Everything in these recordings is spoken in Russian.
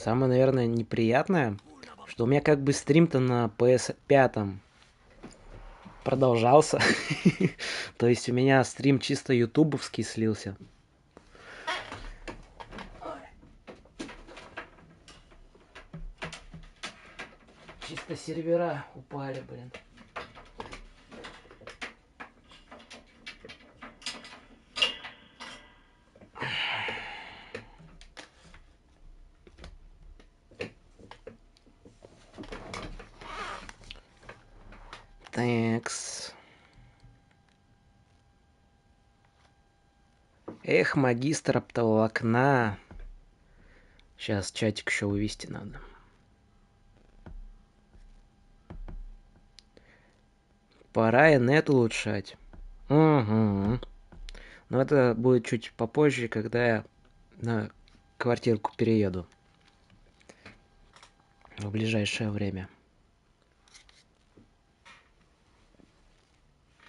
Самое, наверное, неприятное, что у меня как бы стрим-то на PS5 продолжался. То есть у меня стрим чисто ютубовский слился. Чисто сервера упали, блин. Такс. Эх, магистр оптоволокна. Сейчас чатик еще вывести надо. Пора инет улучшать. Угу. Но это будет чуть попозже, когда я на квартирку перееду. В ближайшее время.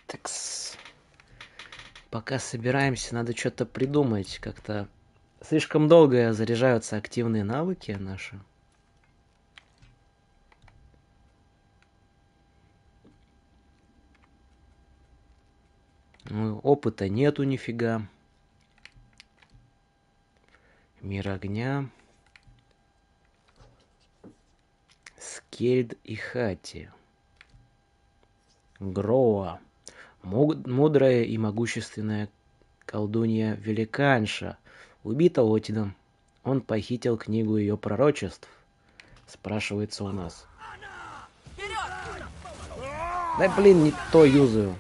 Такс. Пока собираемся, надо что-то придумать. Как-то слишком долго заряжаются активные навыки наши. Ну, опыта нету нифига. Мир огня. Скельд и Хати. Гроа. Мудрая и могущественная колдунья-великанша. Убита Отином. Он похитил книгу ее пророчеств. Спрашивается у нас. Да блин, не то юзаю.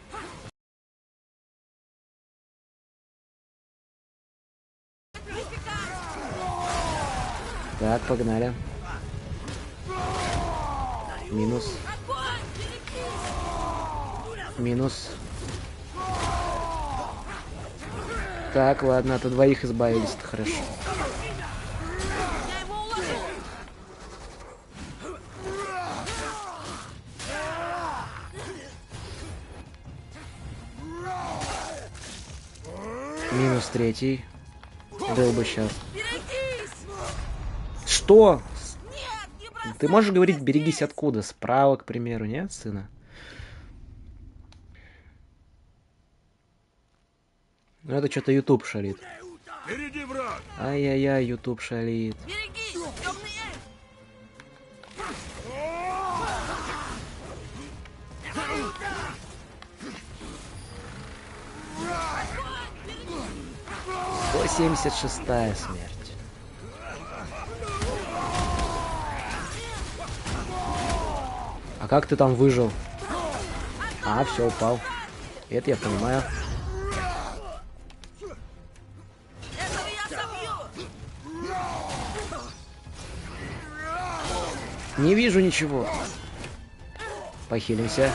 Так, погнали. Минус. Минус. Так, ладно, от двоих избавились, это хорошо. Минус третий. Был бы сейчас. Что? Ты можешь говорить, берегись откуда? Справа, к примеру, нет, сына? Ну это что-то YouTube шалит. Ай-яй-яй, YouTube шалит. Семьдесят шестая смерть. А как ты там выжил? А, все, упал. Это я понимаю. Не вижу ничего. Похилимся.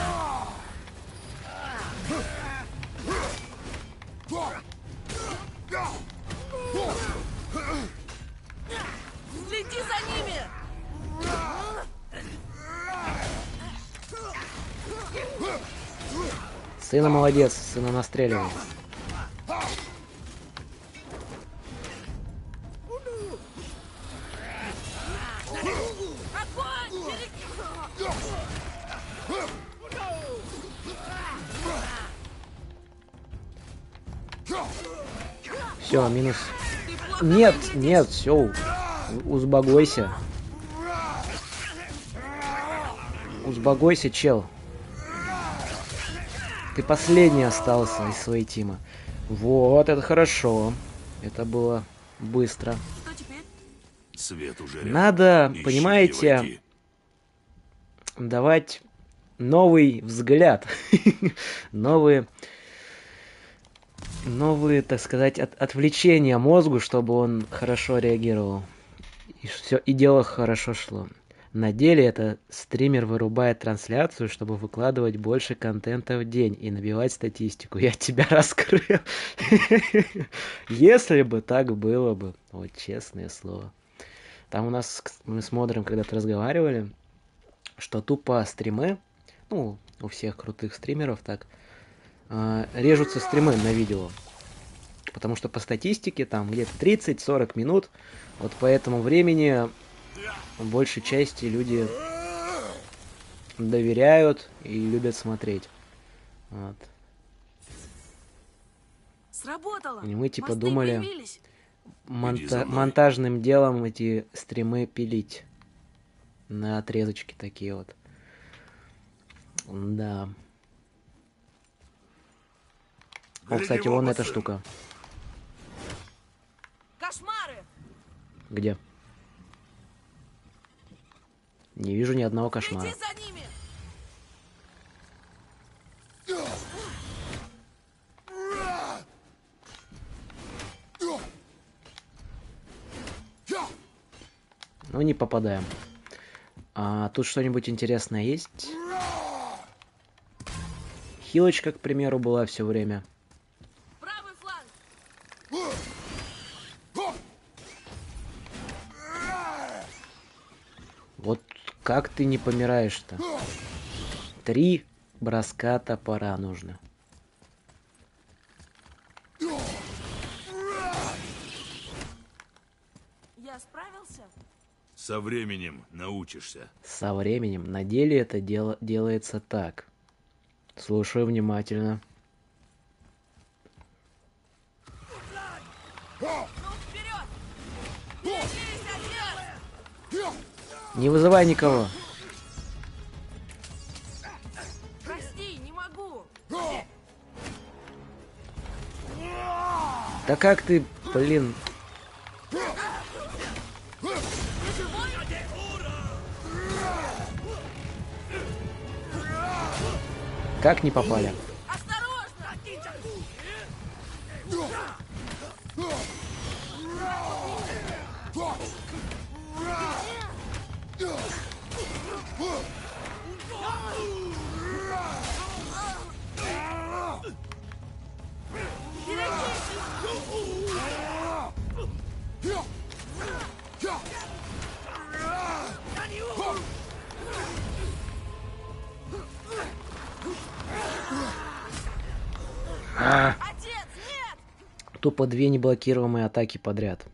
Следи за ними! Сына молодец, сына настреливай. Все, минус. Нет, нет, все. Узбогойся. Узбогойся, чел. Ты последний остался из своей тимы. Вот, это хорошо. Это было быстро. Что теперь? Свет уже Надо, Ищи понимаете, его, иди. давать новый взгляд. Новые, так сказать, отвлечения мозгу, чтобы он хорошо реагировал. И все, и дело хорошо шло. На деле это стример вырубает трансляцию, чтобы выкладывать больше контента в день и набивать статистику. Я тебя раскрыл. Если бы так было бы. Вот честное слово. Там у нас, мы с Модером когда-то разговаривали, что тупо стримы, ну, у всех крутых стримеров так, режутся стримы на видео. Потому что по статистике там где-то 30-40 минут, вот по этому времени в большей части люди доверяют и любят смотреть. Вот. Сработало. И мы типа Мосты думали появились. монтажным делом эти стримы пилить на отрезочки такие вот. Да. О, кстати, вон эта штука. Кошмары! Где? Не вижу ни одного кошмара. Следи за ними! Ну, не попадаем. А тут что-нибудь интересное есть? Хилочка, к примеру, была все время. Правый фланг! Вот как ты не помираешь-то? 3 броска топора нужно. Я справился? Со временем научишься. Со временем. На деле это делается так. Слушаю внимательно. Ну, вперед! Берегись, отец! Не вызывай никого. Прости, не могу! Да как ты, блин. Ты живой? Как не попали? Осторожно! Отец, нет! Тупо 2 неблокируемые атаки подряд.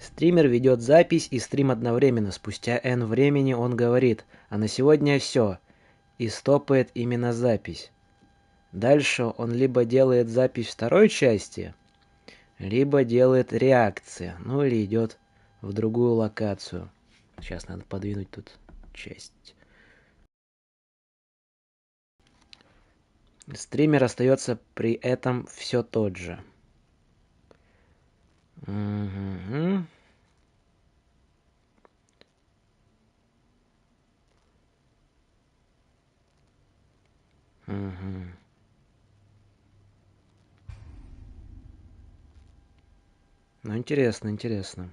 Стример ведет запись и стрим одновременно. Спустя N времени он говорит: а на сегодня все. И стопает именно запись. Дальше он либо делает запись второй части, либо делает реакции. Ну или идет в другую локацию. Сейчас надо подвинуть тут часть. Стример остается при этом все тот же. Угу. Угу. Ну, интересно, интересно.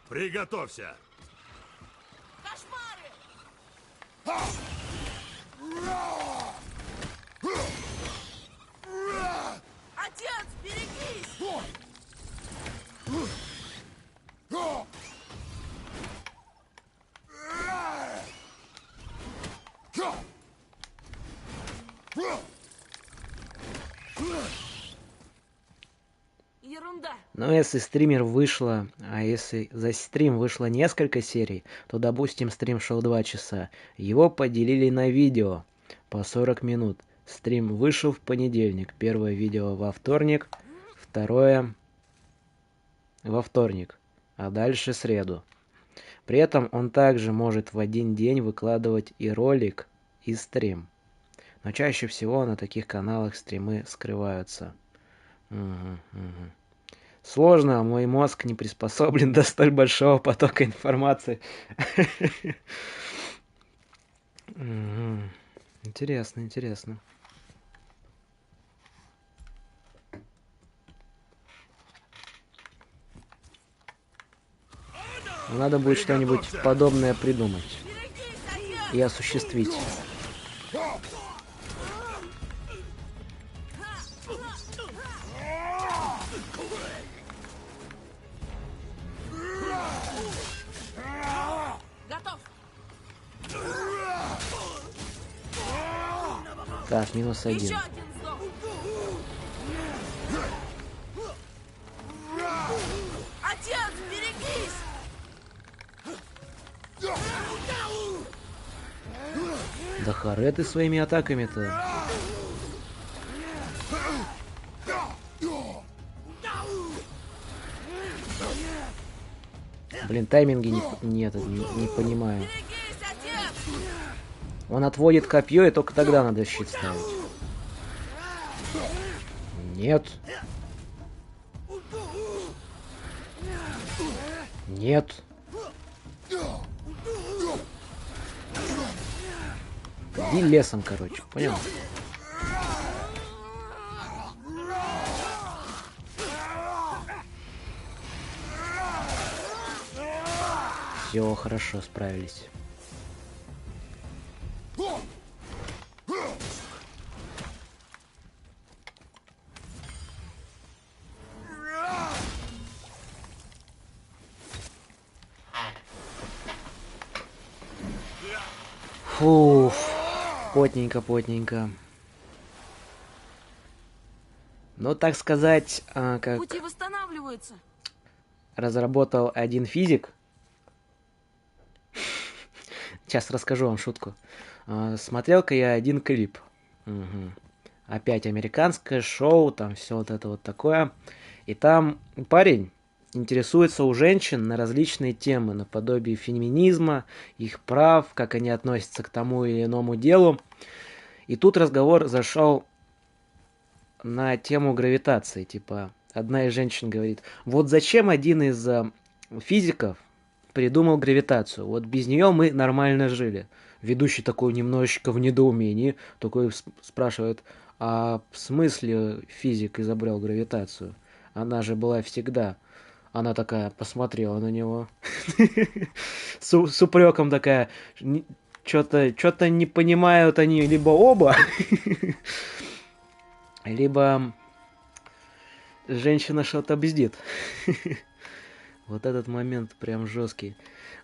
Приготовься. Кошмары! Отец, берегись! Ерунда. Но если стример вышло, а если за стрим вышло несколько серий, то, допустим, стрим шел 2 часа, его поделили на видео по 40 минут. Стрим вышел в понедельник, первое видео во вторник, второе во вторник, а дальше среду. При этом он также может в один день выкладывать и ролик, и стрим. Но чаще всего на таких каналах стримы скрываются. Сложно, мой мозг не приспособлен до столь большого потока информации. Интересно, интересно. Надо будет что-нибудь подобное придумать и осуществить. Готов. Так, -1. Еще один сдох. Отец! берегись! Да харе ты своими атаками-то. Блин, тайминги не понимаю. Берегись, отец! Он отводит копье, и только тогда надо щит ставить. Нет. Нет. Иди лесом, короче, понял? Все, хорошо, справились. Фух, потненько. Ну, так сказать, как Пути восстанавливаются. разработал один физик. Сейчас расскажу вам шутку. Смотрел-ка я один клип. Мгм. Опять американское шоу, там все вот это вот такое. И там парень интересуется у женщин на различные темы, наподобие феминизма, их прав, как они относятся к тому или иному делу. И тут разговор зашел на тему гравитации. Типа, одна из женщин говорит, вот зачем один из физиков придумал гравитацию? Вот без нее мы нормально жили. Ведущий такой немножечко в недоумении, такой спрашивает, а в смысле физик изобрел гравитацию? Она же была всегда. Она такая посмотрела на него. С упреком такая. Что-то не понимают они либо оба, либо женщина что-то бздит. Вот этот момент прям жесткий.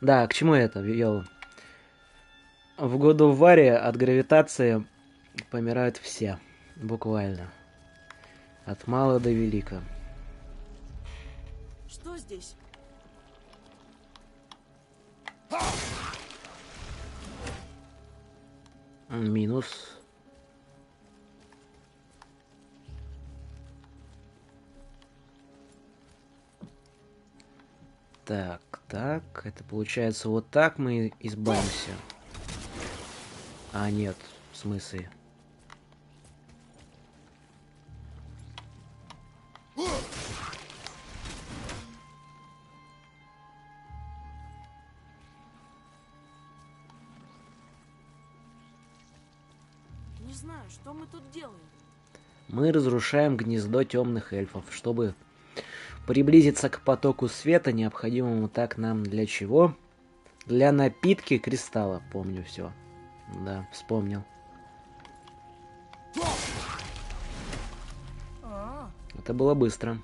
Да, к чему я это вел? В году в Варе от гравитации помирают все. Буквально. От мала до велика. Что здесь? Минус. Так, это получается вот так мы избавимся. А, нет, в смысле? Не знаю, что мы тут делаем. Мы разрушаем гнездо темных эльфов, чтобы приблизиться к потоку света, необходимому так нам для чего? Для напитки кристалла, помню все. Да, вспомнил. А, Это было быстро.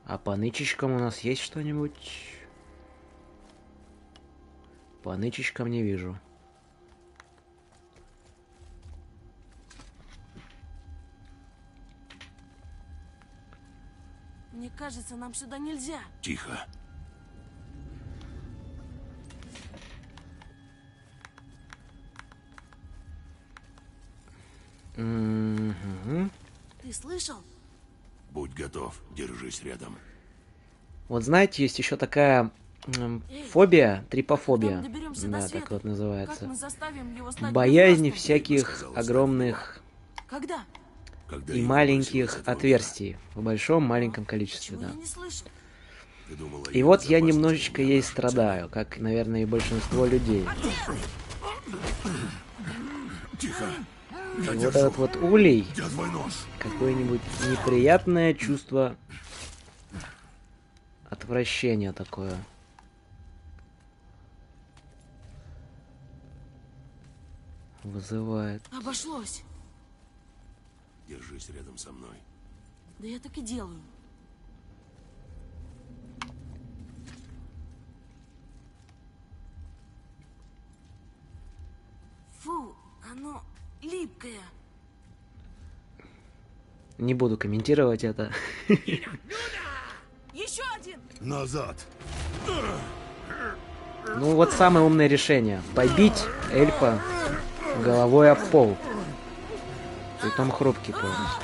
А по нычечкам у нас есть что-нибудь? По нычечкам не вижу. мне кажется, нам сюда нельзя. Тихо. Мгм. Ты слышал? Будь готов, держись рядом. Вот знаете, есть еще такая Эй, фобия, Когда трипофобия. мы доберемся Да, до так света, вот как называется. мы заставим его стать Боязнь безмозглым? всяких сказал, огромных Когда? Когда и его бросило из маленьких этого отверстий в большом маленьком Чего количестве, да. я не слышу? мира. Ты думала, И я вот я безопасности немножечко не ей нашим страдаю, как, наверное, и большинство людей. целям. Тихо. Я И вот держу. этот вот улей, Где твой нож? какое-нибудь неприятное чувство отвращения такое. Вызывает. Обошлось. Держись рядом со мной. Да я так и делаю. Фу, оно липкое. Не буду комментировать это. Еще один! Назад! Ну вот самое умное решение. Побить эльфа головой об пол. Притом хрупкий полностью.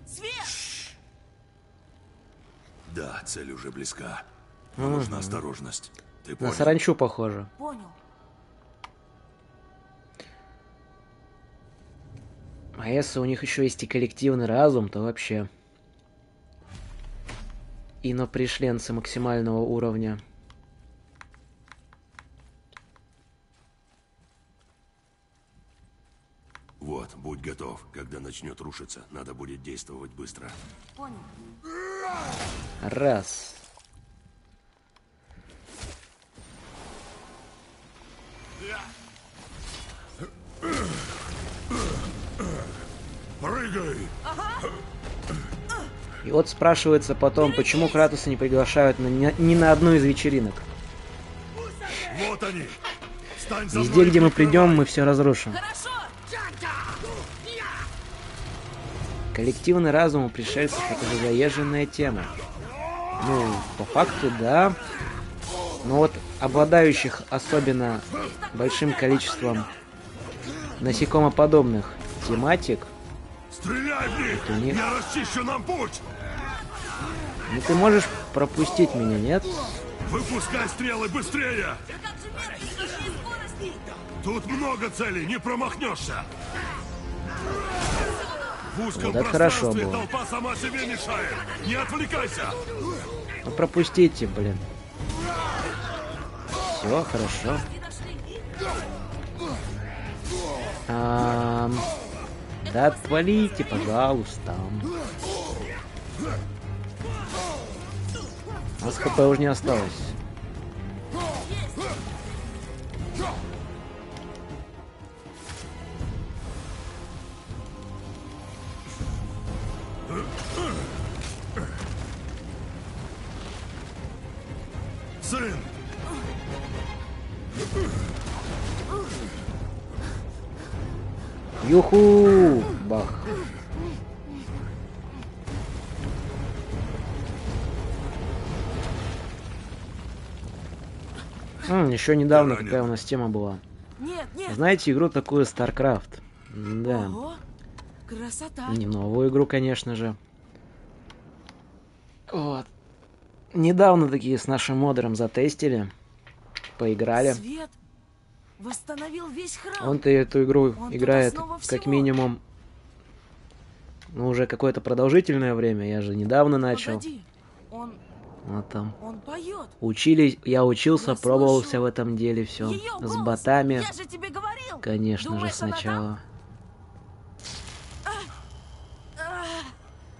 Свет! Да, цель уже близка. Но нужна осторожность. Ты На понял? саранчу похоже. Понял. А если у них еще есть и коллективный разум, то вообще. Инопришленцы максимального уровня. Вот, будь готов. Когда начнет рушиться, надо будет действовать быстро. Понял. Раз. Прыгай! И вот спрашивается потом, почему Кратоса не приглашают ни на одну из вечеринок. Вот они! Встань за Везде, мной и где мы прикрывай. придем, мы все разрушим. Хорошо! Коллективный разум у пришельцев — это же заезженная тема. Ну, по факту, да. Но вот обладающих особенно большим количеством насекомоподобных тематик, Стреляй в них! у них- Я расчищу нам путь! ну ты можешь пропустить меня, нет? Выпускай стрелы быстрее! Как же меткий с такой скорости! Тут много целей, не промахнешься! В узком Вот это хорошо пространстве было. толпа сама себе мешает! Не отвлекайся! Ну пропустите, блин. Все, хорошо. Не дошли! Да отвалите, пожалуйста. У нас хп уже не осталось. Сын! Юху! Бах. Еще недавно Ты ранен. какая у нас тема была. Нет, нет! Знаете игру такую StarCraft? Да. Ого! Красота! Не новую игру, конечно же. Вот. Недавно такие с нашим модером затестили. Поиграли. Свет восстановил весь храм! Он-то эту игру Он играет туда снова как всего. минимум, ну, уже какое-то продолжительное время. Я же недавно начал. Погоди! Он Вот там. поет! Я учился, Я пробовался слышу в этом деле все. Ее С голос! ботами, Я же тебе говорил! конечно Думаешь, же, она там? сначала.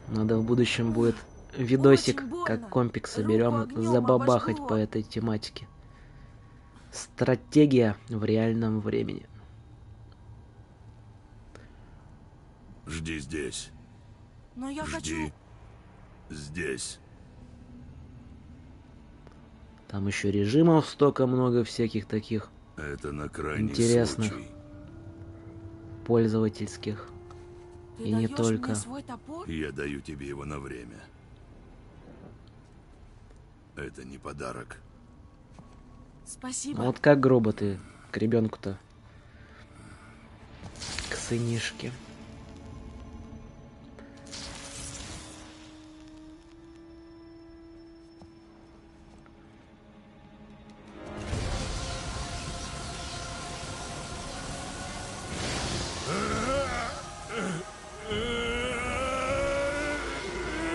Надо в будущем будет видосик, Очень больно. как компик Руку соберем, огнем забабахать обожгло. по этой тематике. Стратегия в реальном времени. Жди здесь. Но я Жди. хочу... Здесь. Там еще режимов столько много всяких таких Это на крайний Интересных. случай. пользовательских. Ты И не даешь только. мне свой топор? Я даю тебе его на время. Это не подарок. Спасибо. Ну вот как грубо ты к ребенку-то. К сынишке.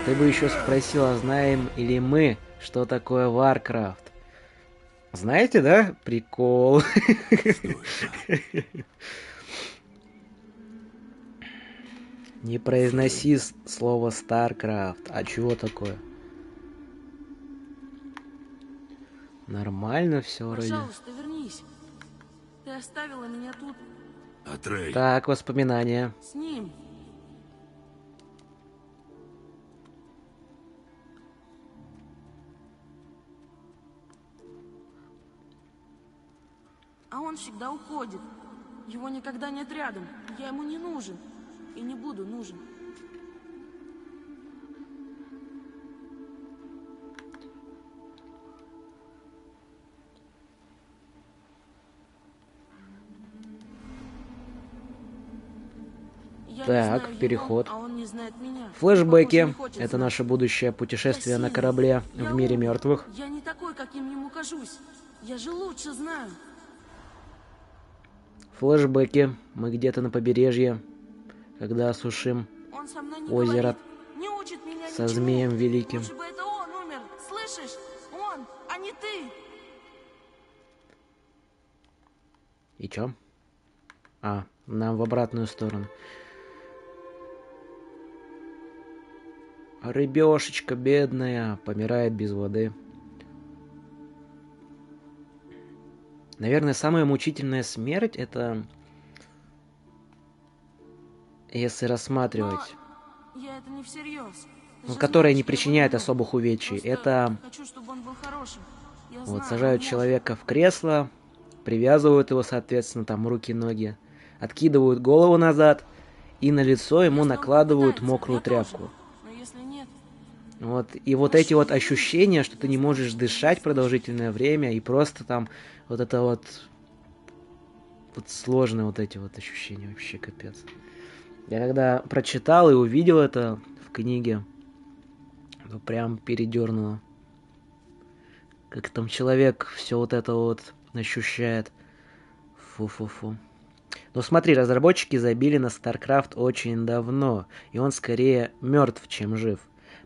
Ты бы еще спросила, знаем ли мы, что такое Warcraft. Знаете, да? Прикол. Не произноси слово StarCraft. А чего такое? Нормально все вроде. Пожалуйста, вернись. Ты оставила меня тут Атрей, Так, воспоминания. с ним. А он всегда уходит. Его никогда нет рядом. Я ему не нужен. И не буду нужен. Я не Так, знаю переход. его, а он не знает меня. Флэшбэки. Похоже, не хочет Это знать. наше будущее путешествие Я на сильный. корабле Я в мире умный. мертвых. Я не такой, каким ему кажусь. Я же лучше знаю. Флэшбэки. Мы где-то на побережье, когда осушим Он со мной не озеро говорит, не учит меня со ничему. змеем великим. Лучше бы это он умер, слышишь? Он, а не ты. И чё? А, нам в обратную сторону. Рыбешечка бедная помирает без воды. Наверное, самая мучительная смерть это, если рассматривать, Но я это не всерьез. Ты ну, же которая знаешь, не я причиняет его люблю. особых увечий. Просто Это хочу, чтобы он был хорошим. Я вот знаю, сажают он может. человека в кресло, привязывают его, соответственно, там руки-ноги, откидывают голову назад и на лицо ему Если он накладывают попытается, мокрую я тоже. тряпку. Но если нет, Вот, и вот эти вот ощущения, что ты не можешь дышать продолжительное время, и просто там вот это вот сложные вот эти вот ощущения, вообще капец. Я когда прочитал и увидел это в книге, то прям передернуло. Как там человек все вот это вот ощущает. Фу-фу-фу. Ну смотри, разработчики забили на StarCraft очень давно, и он скорее мертв, чем жив.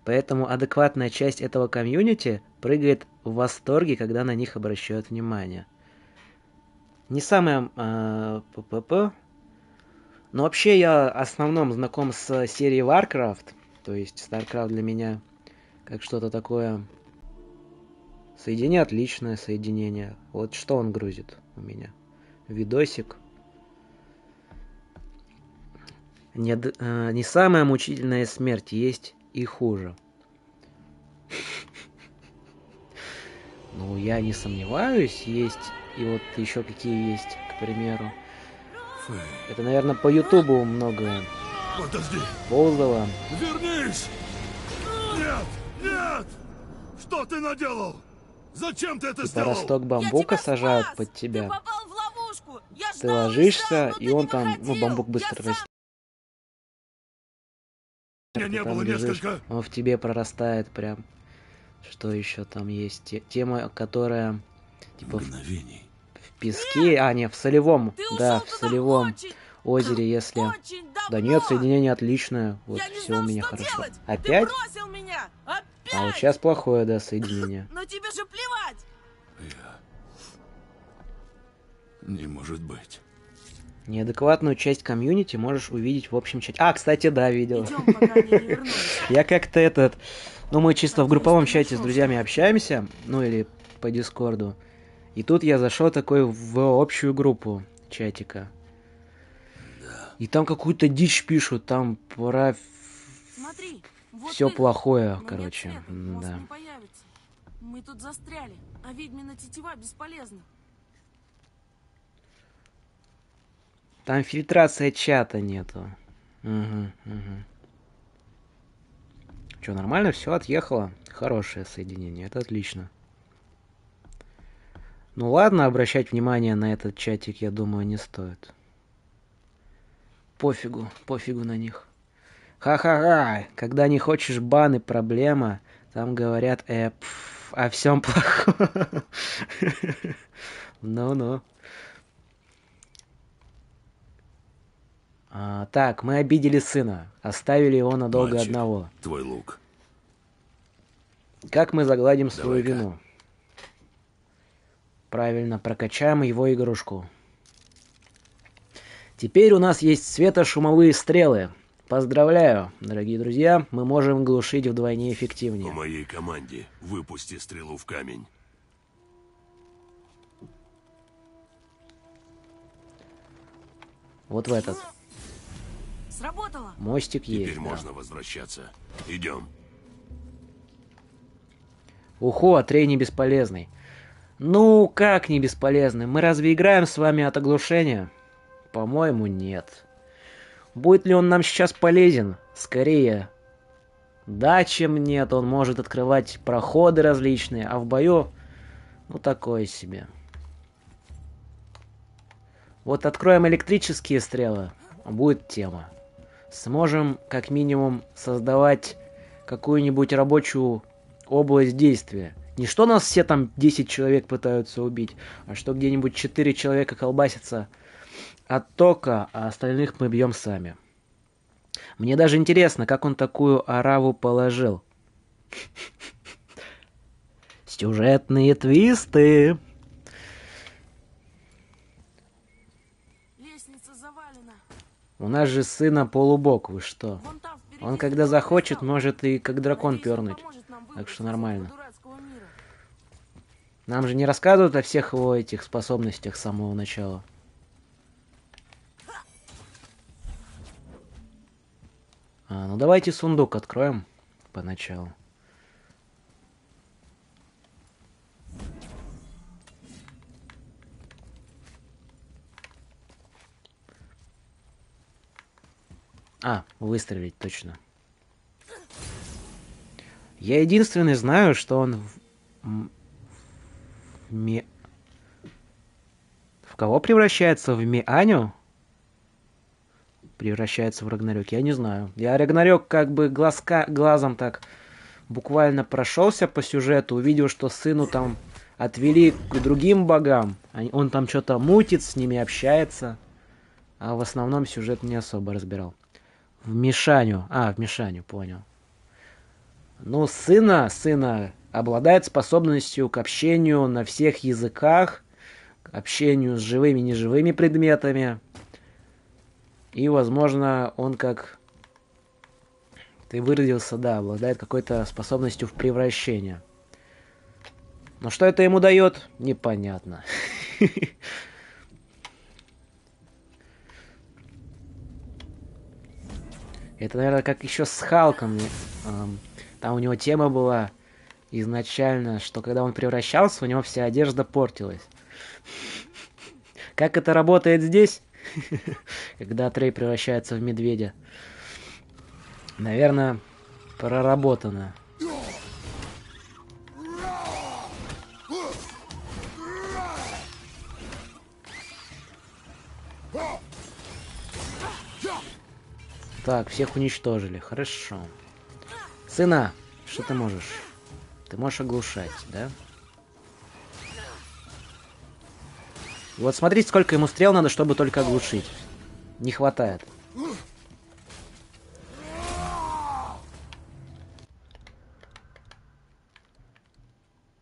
Поэтому адекватная часть этого комьюнити прыгает в восторге, когда на них обращают внимание. Не самое ППП, но вообще я в основном знаком с серией Warcraft, то есть StarCraft для меня как что-то такое. Соединение отличное соединение. Вот что он грузит у меня. Видосик. Не самая мучительная смерть, есть и хуже. Ну, я не сомневаюсь, есть и вот еще какие есть, к примеру. Фэй, Это, наверное, по Ютубу много подожди! ползало. Вернись! Нет! Нет! Что ты наделал? Зачем ты это Типа сделал? росток я бамбука тебя сажают спас! под Ты тебя. попал в ловушку! Я Ты ждал, ложишься, но и ты он не там, ну, выходил. бамбук быстро Я растет. У меня Ты не там было бежишь, несколько... он в тебе прорастает прям. Что еще там есть? Тема, которая типа в Мгновений. песке, а не в солевом, Ты да, ушел в туда солевом очень, озере, если. очень давно. Да нет, соединение отличное, вот Я не все знал, у меня что хорошо. делать. Опять? Ты бросил меня. Опять. А вот сейчас плохое, да, соединение. Но тебе же плевать. Не может быть. Неадекватную часть комьюнити можешь увидеть в общем чате. А, кстати, да, видел. Идем, пока они не вернулись. Я как-то этот... Ну, мы чисто в Надеюсь, групповом ты чате с нашел друзьями что-то. общаемся, ну или по Дискорду. И тут я зашел такой в общую группу чатика. И там какую-то дичь пишут, там про Смотри, вот все их. плохое, Но нет короче. света, мост Да. не появится. Мы тут застряли, а ведьмина тетива бесполезна. Там фильтрация чата нету. Че, нормально? Все отъехало. Хорошее соединение, это отлично. Ну ладно, обращать внимание на этот чатик, я думаю, не стоит. Пофигу на них. Ха-ха-ха, когда не хочешь баны, проблема. Там говорят, о всем плохом. Ну-ну. Так, мы обидели сына. Оставили его надолго Мальчик, одного. твой лук. Как мы загладим свою Давай-ка. вину? Правильно, прокачаем его игрушку. Теперь у нас есть светошумовые стрелы. Поздравляю, дорогие друзья, мы можем глушить вдвойне По эффективнее. моей команде выпусти стрелу в камень. Вот в этот. Сработало. Мостик Теперь есть, да. можно возвращаться. Идем. Уход, Рей не бесполезный. Ну, как не бесполезный? Мы разве играем с вами от оглушения? По-моему, нет. Будет ли он нам сейчас полезен? Скорее да, чем нет. Он может открывать проходы различные, а в бою, ну, такое себе. Вот откроем электрические стрелы, будет тема. Сможем, как минимум, создавать какую-нибудь рабочую область действия. Не что нас все там 10 человек пытаются убить, а что где-нибудь 4 человека колбасятся от тока, а остальных мы бьем сами. Мне даже интересно, как он такую ораву положил. Сюжетные твисты. Лестница завалена. У нас же сына полубок, вы что? Вон там впереди Он когда световой захочет, кристалл. может и как дракон Надеюсь, он пернуть. поможет нам Так что выбраться из нормально. этого дурацкого мира. Нам же не рассказывают о всех его этих способностях с самого начала. Ну давайте сундук откроем поначалу. Выстрелить, точно. Я единственный знаю, что он в кого превращается? В Мианю? Превращается в Рагнарёк? Я не знаю. Я Рагнарёк как бы глазом так буквально прошелся по сюжету, увидел, что сыну там отвели к другим богам. Он там что-то мутит, с ними общается. А в основном сюжет не особо разбирал. В Мишаню, понял. Ну, сына обладает способностью к общению на всех языках, к общению с живыми и неживыми предметами. И, возможно, он, как ты выразился, да, обладает какой-то способностью в превращение. Но что это ему дает, непонятно. Это, наверное, как еще с Халком. Там у него тема была изначально, что когда он превращался, у него вся одежда портилась. Как это работает здесь? Когда Атрей превращается в медведя. Наверное, проработано. Так, всех уничтожили. Хорошо. Сына, что ты можешь? Ты можешь оглушать, да? Вот смотрите, сколько ему стрел надо, чтобы только оглушить. Не хватает.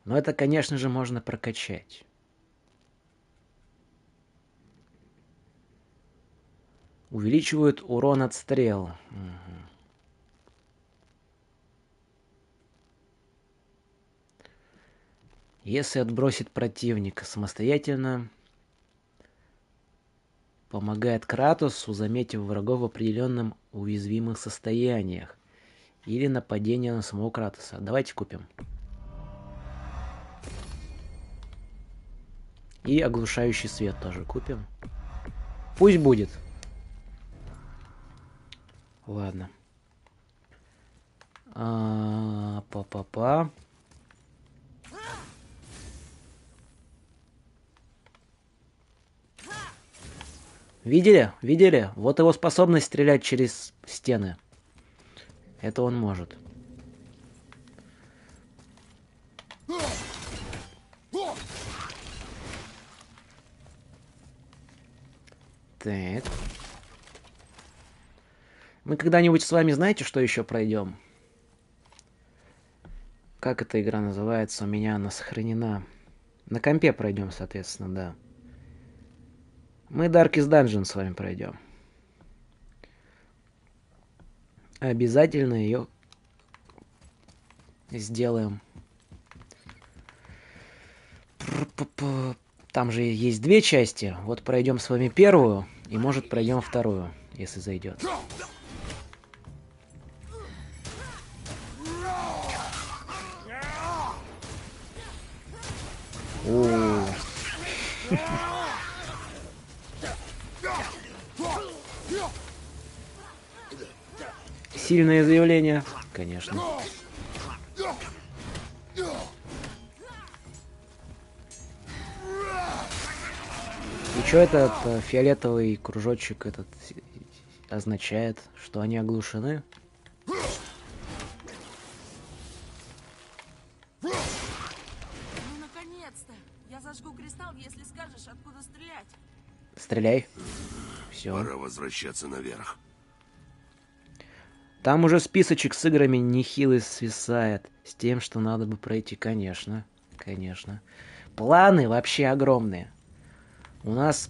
Но это, конечно же, можно прокачать. Увеличивают урон от стрел. Угу. Если отбросит противника самостоятельно, помогает Кратосу, заметив врагов в определенном уязвимых состояниях. Или нападение на самого Кратоса. Давайте купим. И оглушающий свет тоже купим. Пусть будет. Ладно. Па-па-па. Видели? Видели? Вот его способность стрелять через стены. Это он может. Так. Мы когда-нибудь с вами знаете, что еще пройдем? Как эта игра называется? У меня она сохранена. На компе пройдем, соответственно, да. Мы Darkest Dungeon с вами пройдем. Обязательно ее сделаем. Там же есть две части. Вот пройдем с вами первую, и может пройдем вторую, если зайдет. Сильное заявление, конечно. И что этот фиолетовый кружочек этот означает? Что они оглушены? Ну, наконец-то! Я зажгу кристалл, если скажешь, откуда стрелять. Стреляй. Все. Пора возвращаться наверх. Там уже списочек с играми нехилый свисает. С тем, что надо бы пройти, конечно. Конечно. Планы вообще огромные. У нас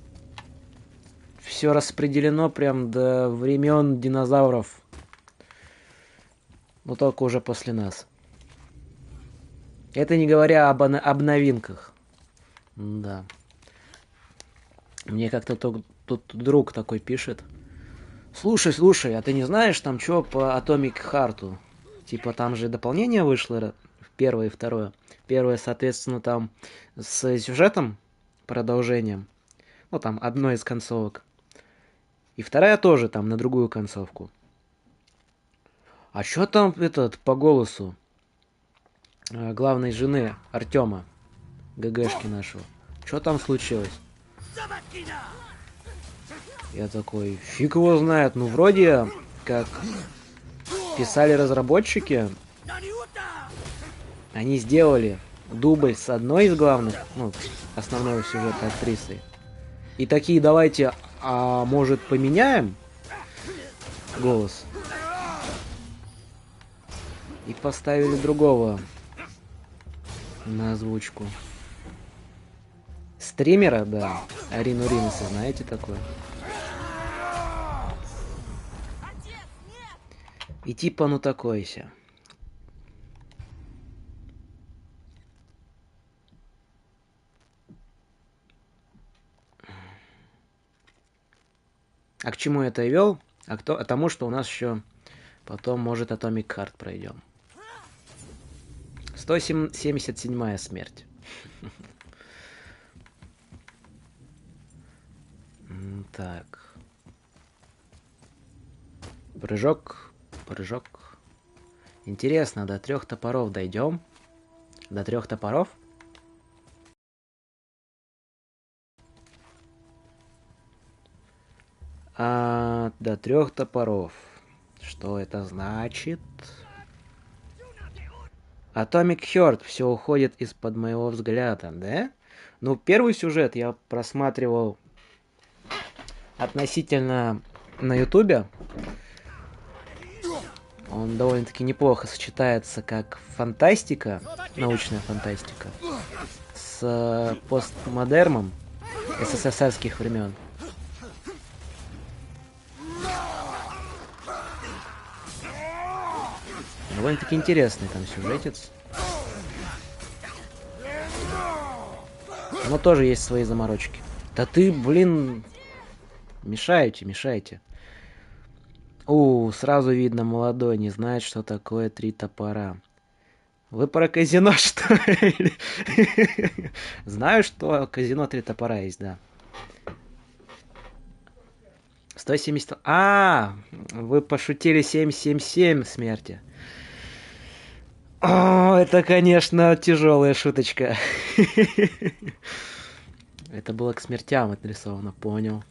все распределено прям до времен динозавров. Но только уже после нас. Это не говоря об новинках. Да. Мне как-то тут друг такой пишет. Слушай, а ты не знаешь там что по Atomic Heart'у? Типа там же дополнение вышло, первое и второе. Первое, соответственно, там с сюжетом, продолжением. Ну, там одной из концовок. И вторая тоже там на другую концовку. А что там этот по голосу главной жены Артема, ГГшки нашего? Что там случилось? Я такой, фиг его знает. Ну, вроде, как писали разработчики, они сделали дубль с одной из главных, ну, основного сюжета актрисы. И такие, давайте, а может, поменяем голос? И поставили другого на озвучку. Стримера, да. Арину Ринса, знаете такое? И типа, ну такой-ся. А к чему это и вел? А тому, что у нас еще потом, может, Atomic Heart пройдем. 177-я смерть. Так. Прыжок. Интересно, до 3 топоров дойдем? До 3 топоров? До 3 топоров. Что это значит? Atomic Heart все уходит из-под моего взгляда, да? Ну, первый сюжет я просматривал относительно на Ютубе. Он довольно-таки неплохо сочетается как фантастика, научная фантастика, с постмодерном СССРских времен. Довольно-таки интересный там сюжетец. Но тоже есть свои заморочки. Да ты, блин, мешаете. Сразу видно, молодой, не знает, что такое 3 топора. Вы про казино, что ли? Знаю, что казино 3 топора есть, да. 170... вы пошутили 777 смерти. О, это, конечно, тяжелая шуточка. Это было к смертям отрисовано, понял.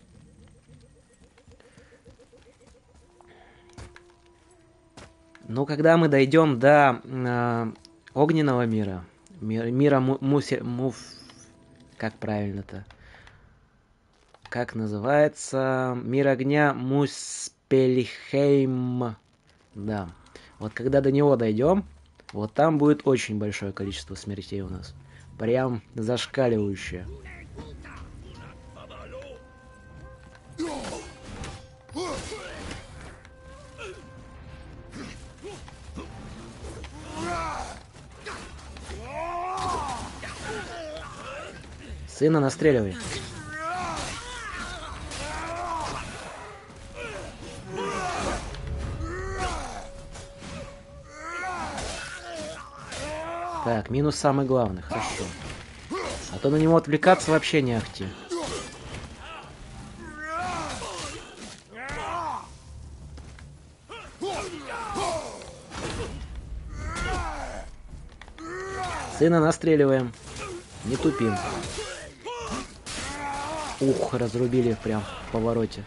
Ну, когда мы дойдем до огненного мира, мира как правильно-то? Как называется? Мир огня Муспельхейм. Да. Вот когда до него дойдем, вот там будет очень большое количество смертей у нас. Прям зашкаливающее. Сына настреливай. Так, минус самый главный, хорошо. А то на него отвлекаться вообще не ахти. Сына настреливаем. Не тупим. Ух, разрубили прям в повороте.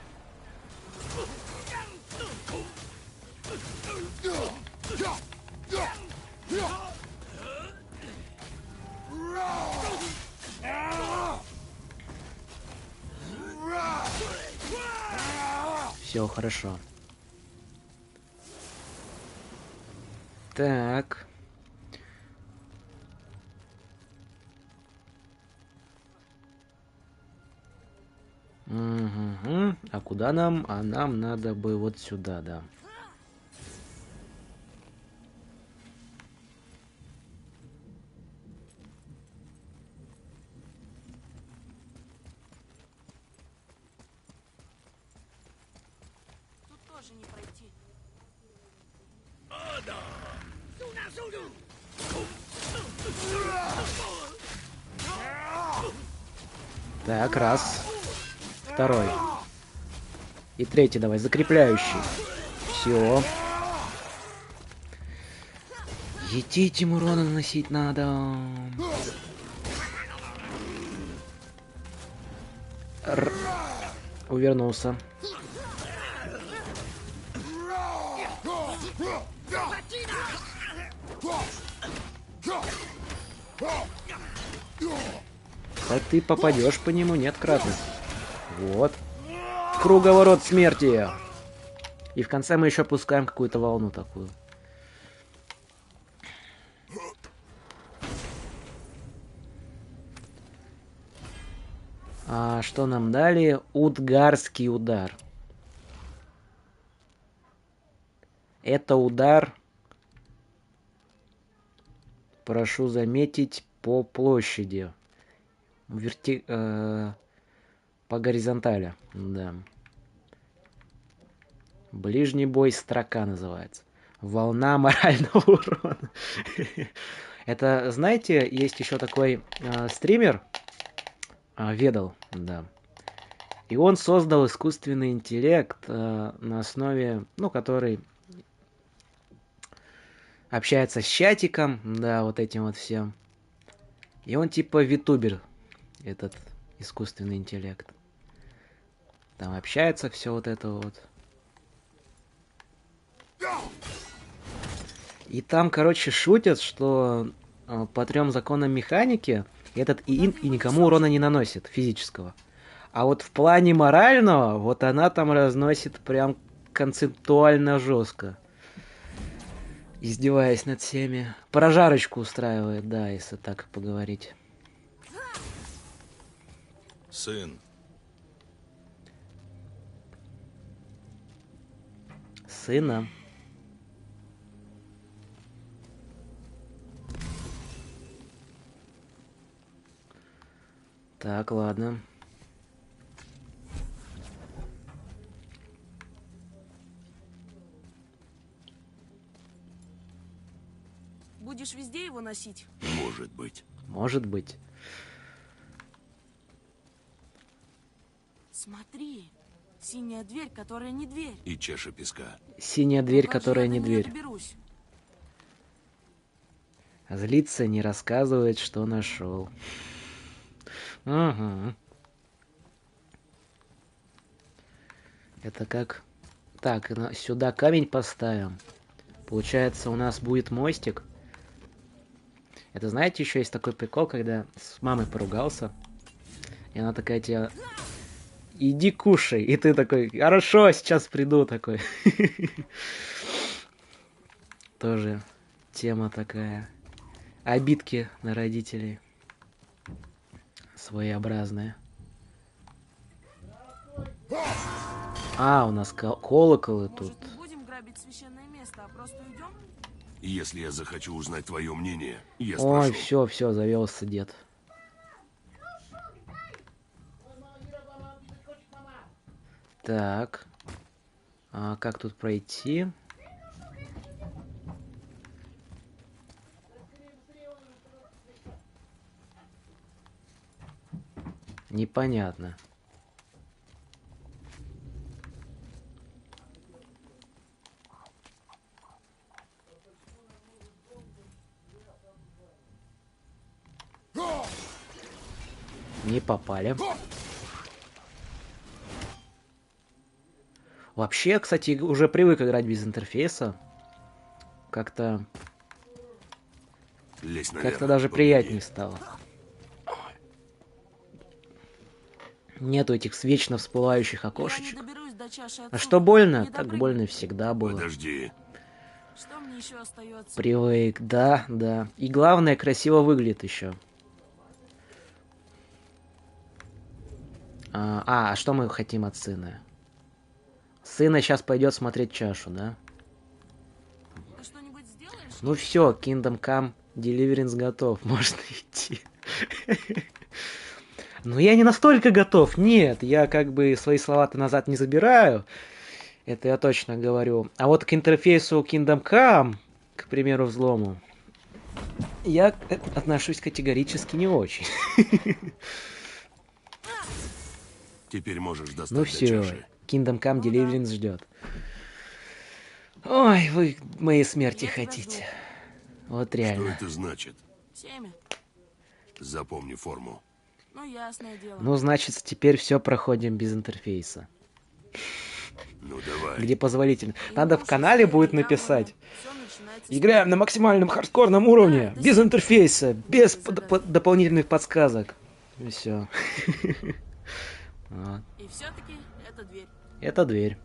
Все хорошо. Так. Угу. А куда нам? А нам надо бы вот сюда, да. Тут тоже не пройти. Так, раз. Второй. И третий давай, закрепляющий. Все. Етить им урона наносить надо. Увернулся. Так ты попадешь по нему, нет, кратно. Вот. Круговорот смерти. И в конце мы еще пускаем какую-то волну такую. А что нам дали? Удгарский удар. Это удар, прошу заметить, по площади. По горизонтали. Да. Ближний бой, строка называется. Волна морального урона. Это, знаете, есть еще такой стример, Ведал, да. И он создал искусственный интеллект на основе, ну, который общается с чатиком, да, вот этим вот всем. И он типа витубер, этот искусственный интеллект. Там общается все вот это вот. И там, короче, шутят, что по 3 законам механики этот ИИН и никому урона не наносит физического. А вот в плане морального, вот она там разносит прям концептуально жестко. Издеваясь над всеми. Прожарочку устраивает, да, если так поговорить. Сын, Сына. Так, ладно. Будешь везде его носить? может быть. Может быть. Смотри, синяя дверь, которая не дверь. И чаша песка. Синяя дверь, Но как же которая я до не неё дверь. доберусь? Злится, не рассказывает, что нашел. Ага. Это как... Так, сюда камень поставим. Получается, у нас будет мостик. Это, знаете, еще есть такой прикол, когда с мамой поругался. И она такая тебе... Иди кушай. И ты такой, хорошо, сейчас приду такой. Тоже тема такая. Обидки на родителей. Своеобразная. А, у нас колоколы тут. Может, не будем грабить священное место, а просто уйдем? Если я захочу узнать твое мнение, я Ой, спрошу. все, завелся дед. Так. А как тут пройти? Непонятно. Не попали. Вообще, кстати, уже привык играть без интерфейса. Как-то Лезь наверх. как-то даже погляди. приятнее стало. Нету этих вечно всплывающих Я не окошечек. доберусь до чаши А отсюда. что больно? Не Так допрыгну. больно всегда было. Подожди. Что мне еще остается? Привык, да, да. И главное, красиво выглядит еще. А что мы хотим от сына? Сына сейчас пойдет смотреть чашу, да? Ты что-нибудь сделаешь? Ну все, Kingdom Come Deliverance готов, можно идти. Но я не настолько готов, нет, я как бы свои слова-то назад не забираю, это я точно говорю. А вот к интерфейсу Kingdom Come, к примеру, взлому, я отношусь категорически не очень. Теперь можешь достать Ну до все, чаши. Kingdom Come Ну да. Deliverance ждет. Ой, вы моей смерти Я тебя хотите. жду. Вот Что реально. это значит? Семя. Запомни форму. Ну, ясное дело. Ну, значит, теперь все проходим без интерфейса. Ну давай. Где позволительно. И Надо в груши, канале сливы, будет яблони. написать. Всё начинается с Играем на максимальном хардкорном уровне, это без супер. интерфейса, без Загадка. дополнительных подсказок. И все. И все-таки это дверь. Это дверь.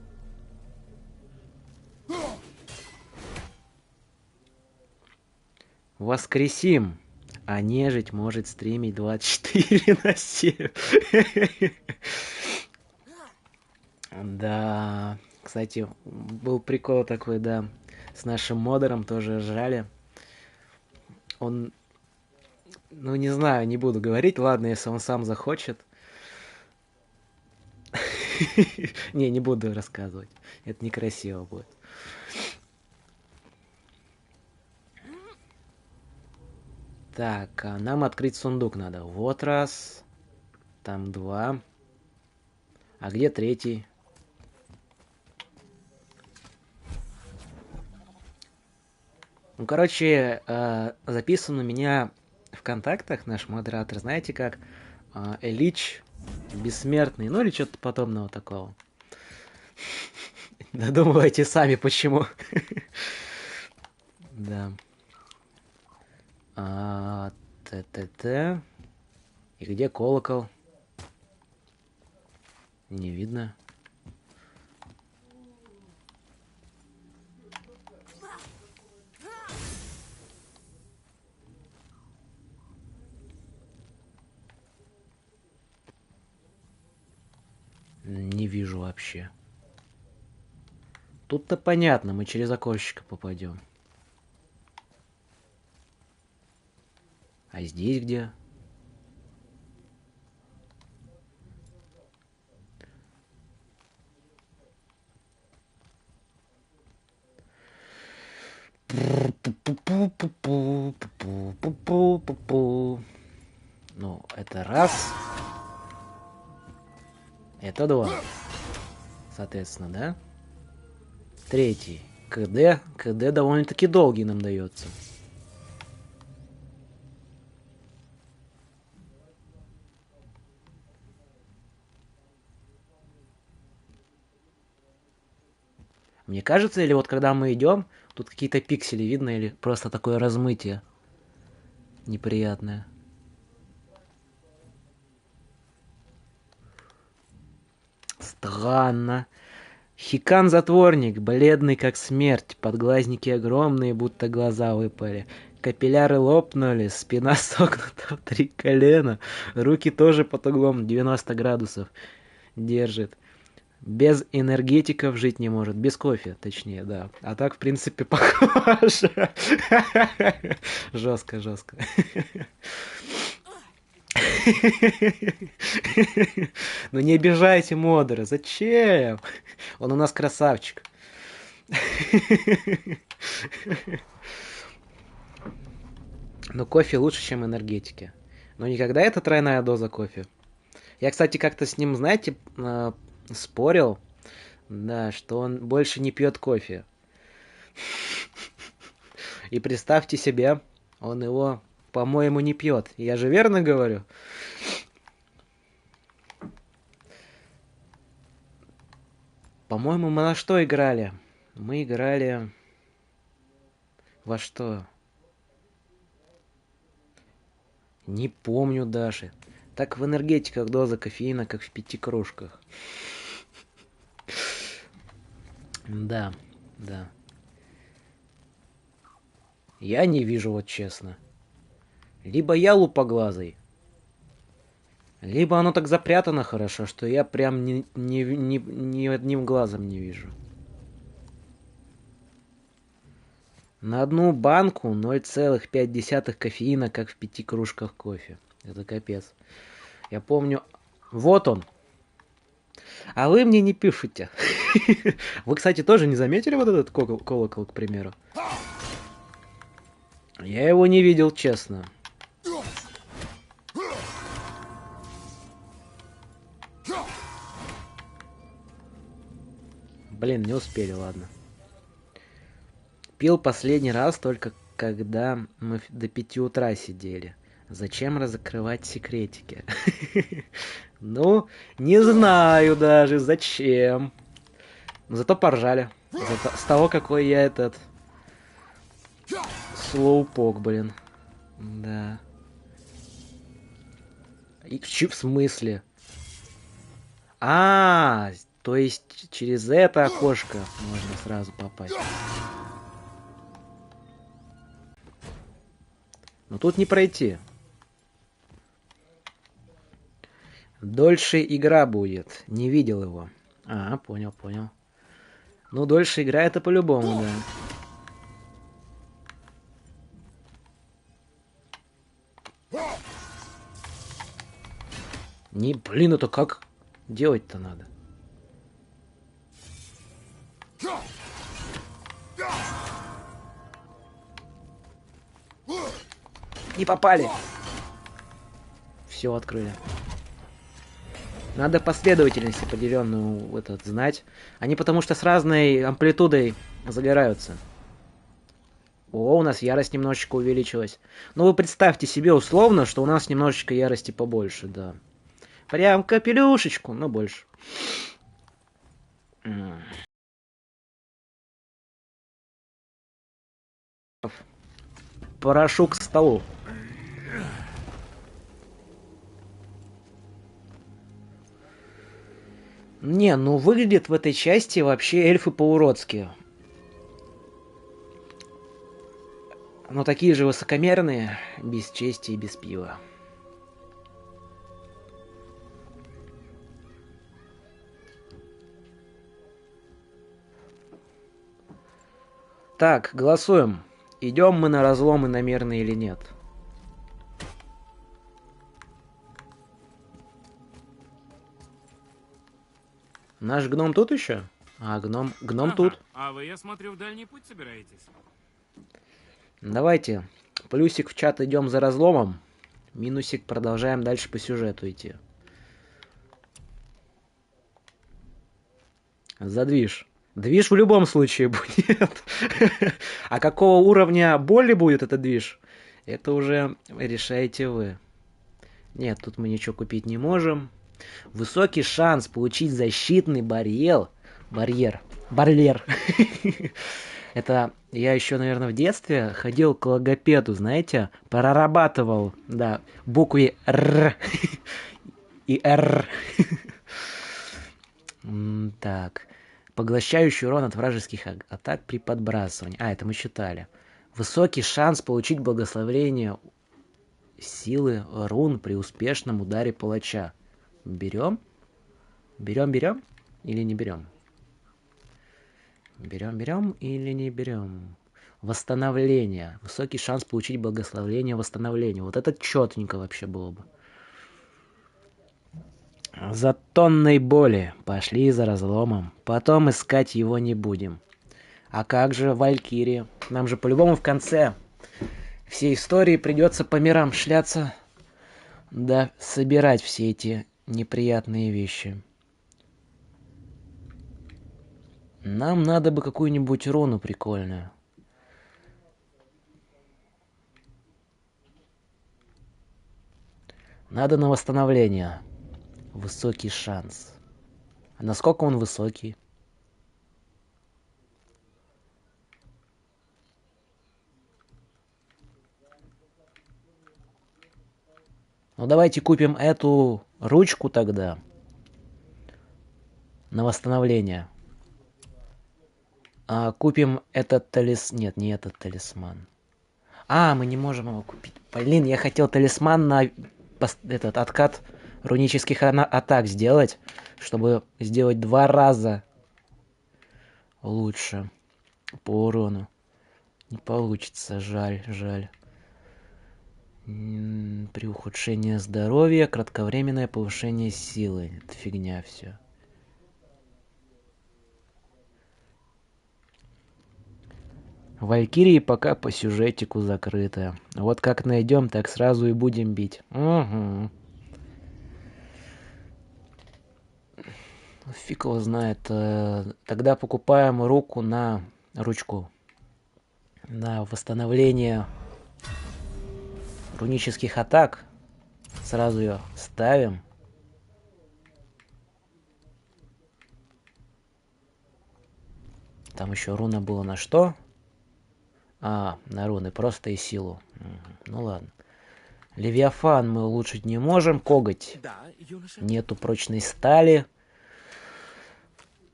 Воскресим. А нежить может стримить 24/7. Да. Кстати, был прикол такой, да. С нашим модером тоже ржали. Он... Ну, не знаю, не буду говорить. Ладно, если он сам захочет. Не буду рассказывать. Это некрасиво будет. Так, а нам открыть сундук надо. Вот раз. Там два. А где третий? Ну, короче, записан у меня в контактах наш модератор, знаете как? Элич бессмертный, ну или что-то подобного такого. Додумывайте сами, почему. Да. Т-т-т. И где колокол? Не видно. Не вижу вообще. Тут-то понятно, мы через окошечко попадем. А здесь где? Ну, это раз. Это два. Соответственно, да? Третий. КД. КД довольно-таки долгий нам дается. Мне кажется, или вот когда мы идем, тут какие-то пиксели видно, или просто такое размытие неприятное. Странно. Хикан-затворник, бледный как смерть, подглазники огромные, будто глаза выпали. Капилляры лопнули, спина согнута в 3 колена, руки тоже под углом 90 градусов держит. Без энергетиков жить не может, без кофе, точнее, да. А так, в принципе, похоже. Жестко, жестко. Ну не обижайте модера, зачем? Он у нас красавчик. Но кофе лучше, чем энергетики. Но никогда это тройная доза кофе. Я, кстати, как-то с ним, знаете, спорил, да, что он больше не пьет кофе. И представьте себе, он его, по-моему, не пьет. Я же верно говорю? По-моему, мы на что играли? Мы играли... Во что? Не помню даже. Так в энергетиках доза кофеина, как в 5 кружках. Да, да. Я не вижу, вот честно. Либо я лупоглазый, либо оно так запрятано хорошо, что я прям ни одним глазом не вижу. На одну банку 0,5 кофеина, как в 5 кружках кофе. Это капец. Я помню... Вот он. А вы мне не пишете. Вы, кстати, тоже не заметили вот этот колокол, к примеру? Я его не видел, честно. Блин, не успели, ладно. Пил последний раз только когда мы до 5 утра сидели. Зачем разокрывать секретики? Ну, не знаю даже, зачем. Но зато поржали. С того, какой я этот... Слоупок, блин. Да. И в смысле? То есть через это окошко можно сразу попасть. Но тут не пройти. Дольше игра будет. Не видел его. Понял. Ну, дольше игра это по-любому, да. Блин, это как делать-то надо? Не попали. Все открыли. Надо последовательность определенную знать. Они потому что с разной амплитудой загораются. О, у нас ярость немножечко увеличилась. Ну вы представьте себе условно, что у нас немножечко ярости побольше, да. Прям капелюшечку, но больше. Прошу к столу. Не, ну выглядит в этой части вообще эльфы по-уродски. Но такие же высокомерные, без чести и без пива. Так, голосуем. Идем мы на разлом иномерный или нет? Наш гном тут еще? Гном тут. А вы, я смотрю, в дальний путь собираетесь? Давайте. Плюсик в чат идем за разломом. Минусик продолжаем дальше по сюжету идти. За движ. Движ в любом случае будет. А какого уровня боли будет этот движ? Это уже решаете вы. Нет, тут мы ничего купить не можем. Высокий шанс получить защитный барьер. Это я еще, наверное, в детстве ходил к логопеду, знаете, прорабатывал, да, буквы Р и Р. Так. Поглощающий урон от вражеских атак при подбрасывании. Это мы читали. Высокий шанс получить благословение силы рун при успешном ударе палача. Берем? Берем или не берем? Берем или не берем? Восстановление. Высокий шанс получить благословение восстановления. Вот это четненько вообще было бы. За тонной боли. Пошли за разломом. Потом искать его не будем. А как же Валькирия? Нам же по-любому в конце всей истории придется по мирам шляться. Да, собирать все эти неприятные вещи. Нам надо бы какую-нибудь руну прикольную. Надо на восстановление. Высокий шанс. А насколько он высокий? Ну давайте купим эту ручку тогда. На восстановление. Купим этот талисман. Нет, не этот талисман. Мы не можем его купить. Блин, я хотел талисман на этот откат рунических атак сделать, чтобы сделать 2 раза лучше по урону. Не получится, жаль, жаль. При ухудшении здоровья, кратковременное повышение силы. Это фигня все. Валькирии пока по сюжетику закрыты. Вот как найдем, так сразу и будем бить. Угу. Фиг его знает. Тогда покупаем ручку на восстановление рунических атак. Сразу ее ставим. Там еще руна была на что? На руны, просто и силу. Ну ладно. Левиафан мы улучшить не можем. Коготь. Да, юноша. Нету прочной стали.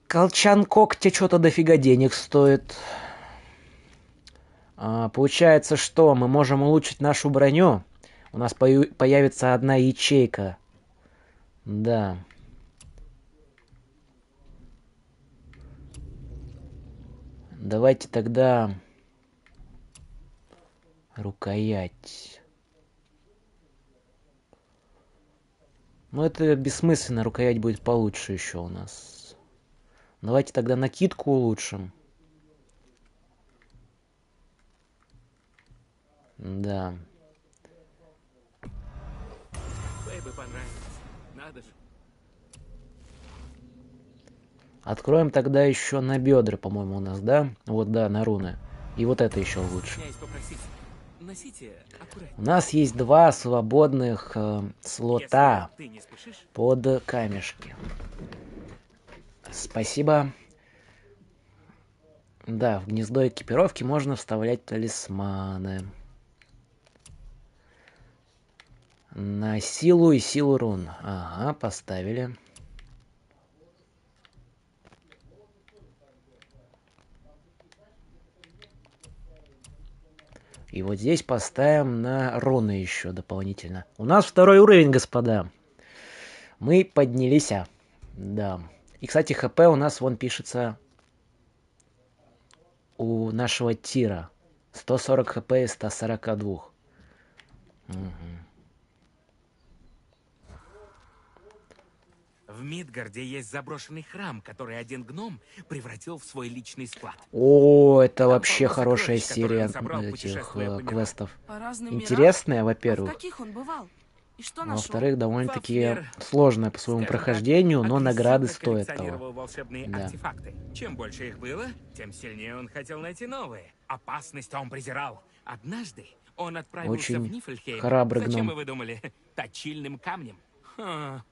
Колчан когтя что-то дофига денег стоит. Получается, что мы можем улучшить нашу броню. У нас появится одна ячейка. Да. Давайте тогда рукоять. Ну, это бессмысленно. Рукоять будет получше еще у нас. Давайте тогда накидку улучшим. Да. Бэйбы понравилось. Надо же. Откроем тогда еще на бедра, по-моему, у нас, да? Вот, да, на руны. И вот это еще лучше. Стесняюсь попросить. Носите аккуратнее. У нас есть 2 свободных слота Если ты не спешишь, под камешки. Спасибо. Да, в гнездо экипировки можно вставлять талисманы. На силу и силу рун. Ага, поставили. И вот здесь поставим на руны еще дополнительно. У нас 2-й уровень, господа. Мы поднялись. Да. И, кстати, ХП у нас вон пишется у нашего тира. 140 хп из 142. Угу. в Мидгарде есть заброшенный храм, который один гном превратил в свой личный склад. О, это Там вообще полно хорошая сокровищ, которые он серия собрал, этих путешествуя по мирам. квестов. По разным Интересная, мирам? А в во-первых. каких он бывал? И что нашел? Во-вторых, довольно-таки Фафнир, сложная по своему скажем так, прохождению, но награды агрессивно стоят того. коллекционировал волшебные Да. артефакты. Чем больше их было, тем сильнее он хотел найти новые. Опасность он презирал. Однажды он отправился Очень в Нифльхейм. храбрый Зачем гном. вы думали? Точильным камнем. Ха,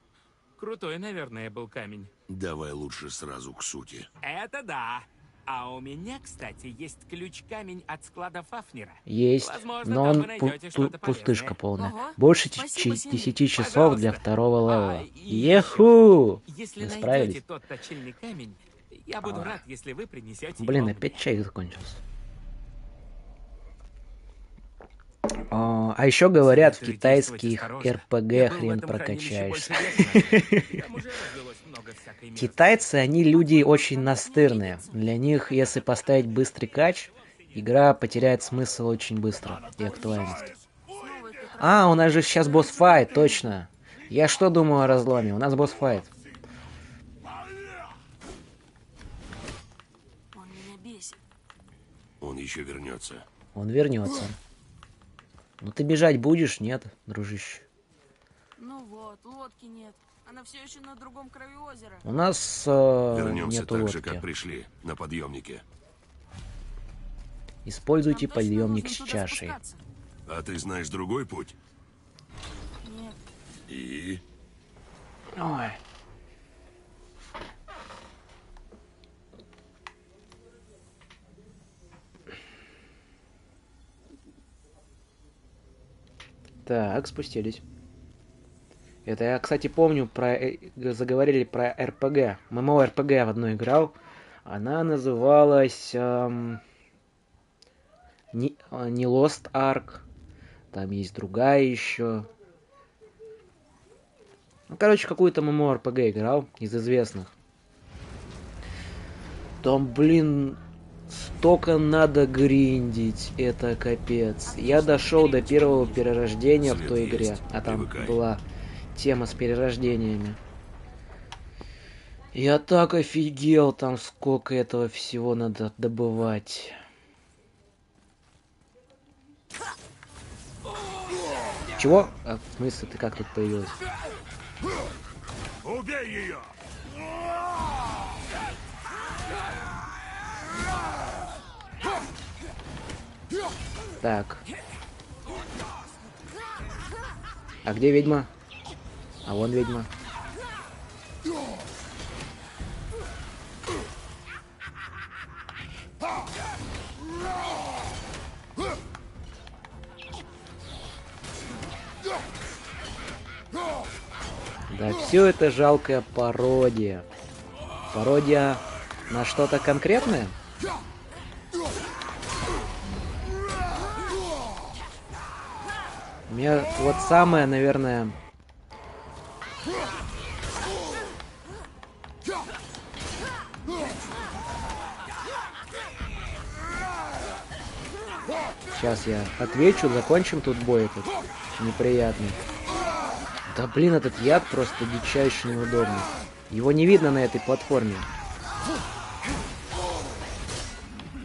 крутой, наверное, был камень. Давай лучше сразу к сути. Это да. А у меня, кстати, есть ключ-камень от склада Фафнира. Есть, Возможно, но там он вы найдете что-то пустышка полезное. полная. Ого, Больше спасибо, Синди. 10 часов для Пожалуйста. 2-го левела. И Еху! Если Мы найдете справились. тот точильный камень, я буду рад, если вы принесете Блин, его опять мне. чай закончился. А еще говорят, в Следует китайских действовать осторожно. РПГ Я был в хрен этом хранилище прокачаешься. больше лет назад. Там уже развелось много всякой мерзости. Китайцы, они люди очень настырные. Для них, если поставить быстрый кач, игра потеряет смысл очень быстро и актуальность. Снова это У нас же сейчас босс-файт, точно. Я что думаю о разломе? У нас босс-файт. он меня бесит. Он еще вернется. Он вернется. Ну ты бежать будешь? Нет, дружище. Ну вот, лодки нет. Она все еще на другом краю озера. У нас Вернемся нету так же, как лодки. пришли, на подъемнике. Используйте Нам точно подъемник нужно с туда чашей. спускаться? А ты знаешь другой путь? Нет. И? Ой. Так, спустились. Это я, кстати, помню, заговорили про РПГ. ММО-РПГ в одной играл. Она называлась не Lost Ark. Там есть другая еще. Ну, короче, какую-то ММО-РПГ играл из известных. Там, блин, столько надо гриндить, это капец. Я дошел до первого перерождения в той игре, а там была тема с перерождениями. Я так офигел, там сколько этого всего надо добывать. Чего? А, в смысле, ты как тут появилась? Убей ее! Так. А где ведьма? А вон ведьма. Да все это жалкая пародия. Пародия на что-то конкретное? У меня вот самое, наверное... Сейчас я отвечу, закончим тут бой этот неприятный. Да блин, этот яд просто дичайше неудобный. Его не видно на этой платформе.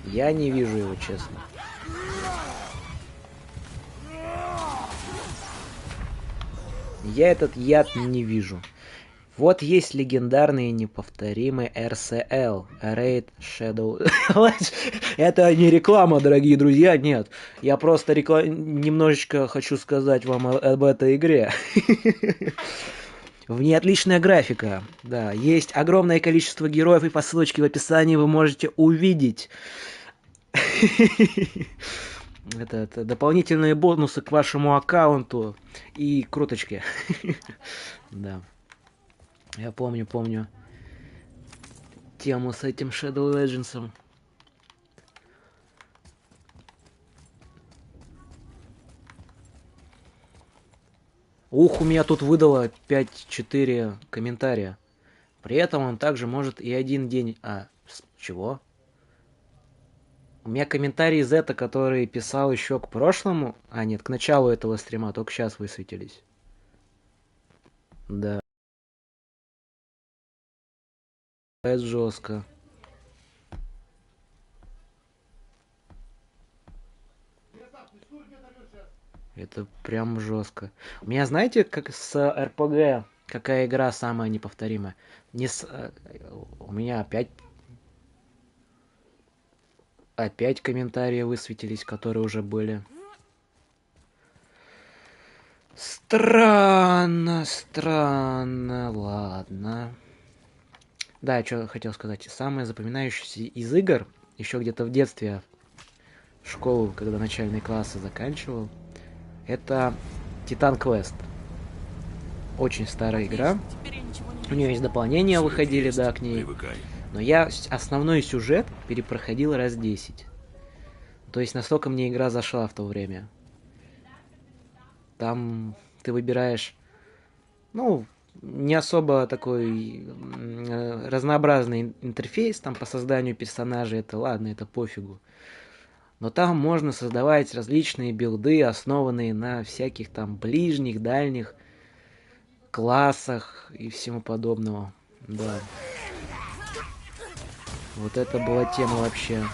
Я не вижу его, честно. Я этот яд не вижу. Вот есть легендарный и неповторимый RCL, Raid Shadow Legends. Это не реклама, дорогие друзья, нет. Я просто немножечко хочу сказать вам об этой игре. В ней отличная графика. Да, есть огромное количество героев, и по ссылочке в описании вы можете увидеть это дополнительные бонусы к вашему аккаунту и круточки. Да. Я помню тему с этим Shadow Legends. Ух, у меня тут выдало 5-4 комментария. При этом он также может и один день... А, чего? У меня комментарии Зета, который писал еще к прошлому... А, нет, к началу этого стрима, только сейчас высветились. Да. Это жестко. Это прям жестко. У меня, знаете, как с РПГ, какая игра самая неповторимая? Не с... У меня опять комментарии высветились, которые уже были. Странно, ладно. Да, что хотел сказать. Самое запоминающееся из игр, еще где-то в детстве, школу, когда начальные классы заканчивал, это Titan Quest. Очень старая игра. У нее есть дополнения, выходили, да, к ней. Но я основной сюжет перепроходил раз 10. То есть настолько мне игра зашла в то время. Там ты выбираешь, ну, не особо такой разнообразный интерфейс там по созданию персонажей, это ладно, это пофигу. Но там можно создавать различные билды, основанные на всяких там ближних, дальних классах и всему подобного. Да. Вот это была тема вообще.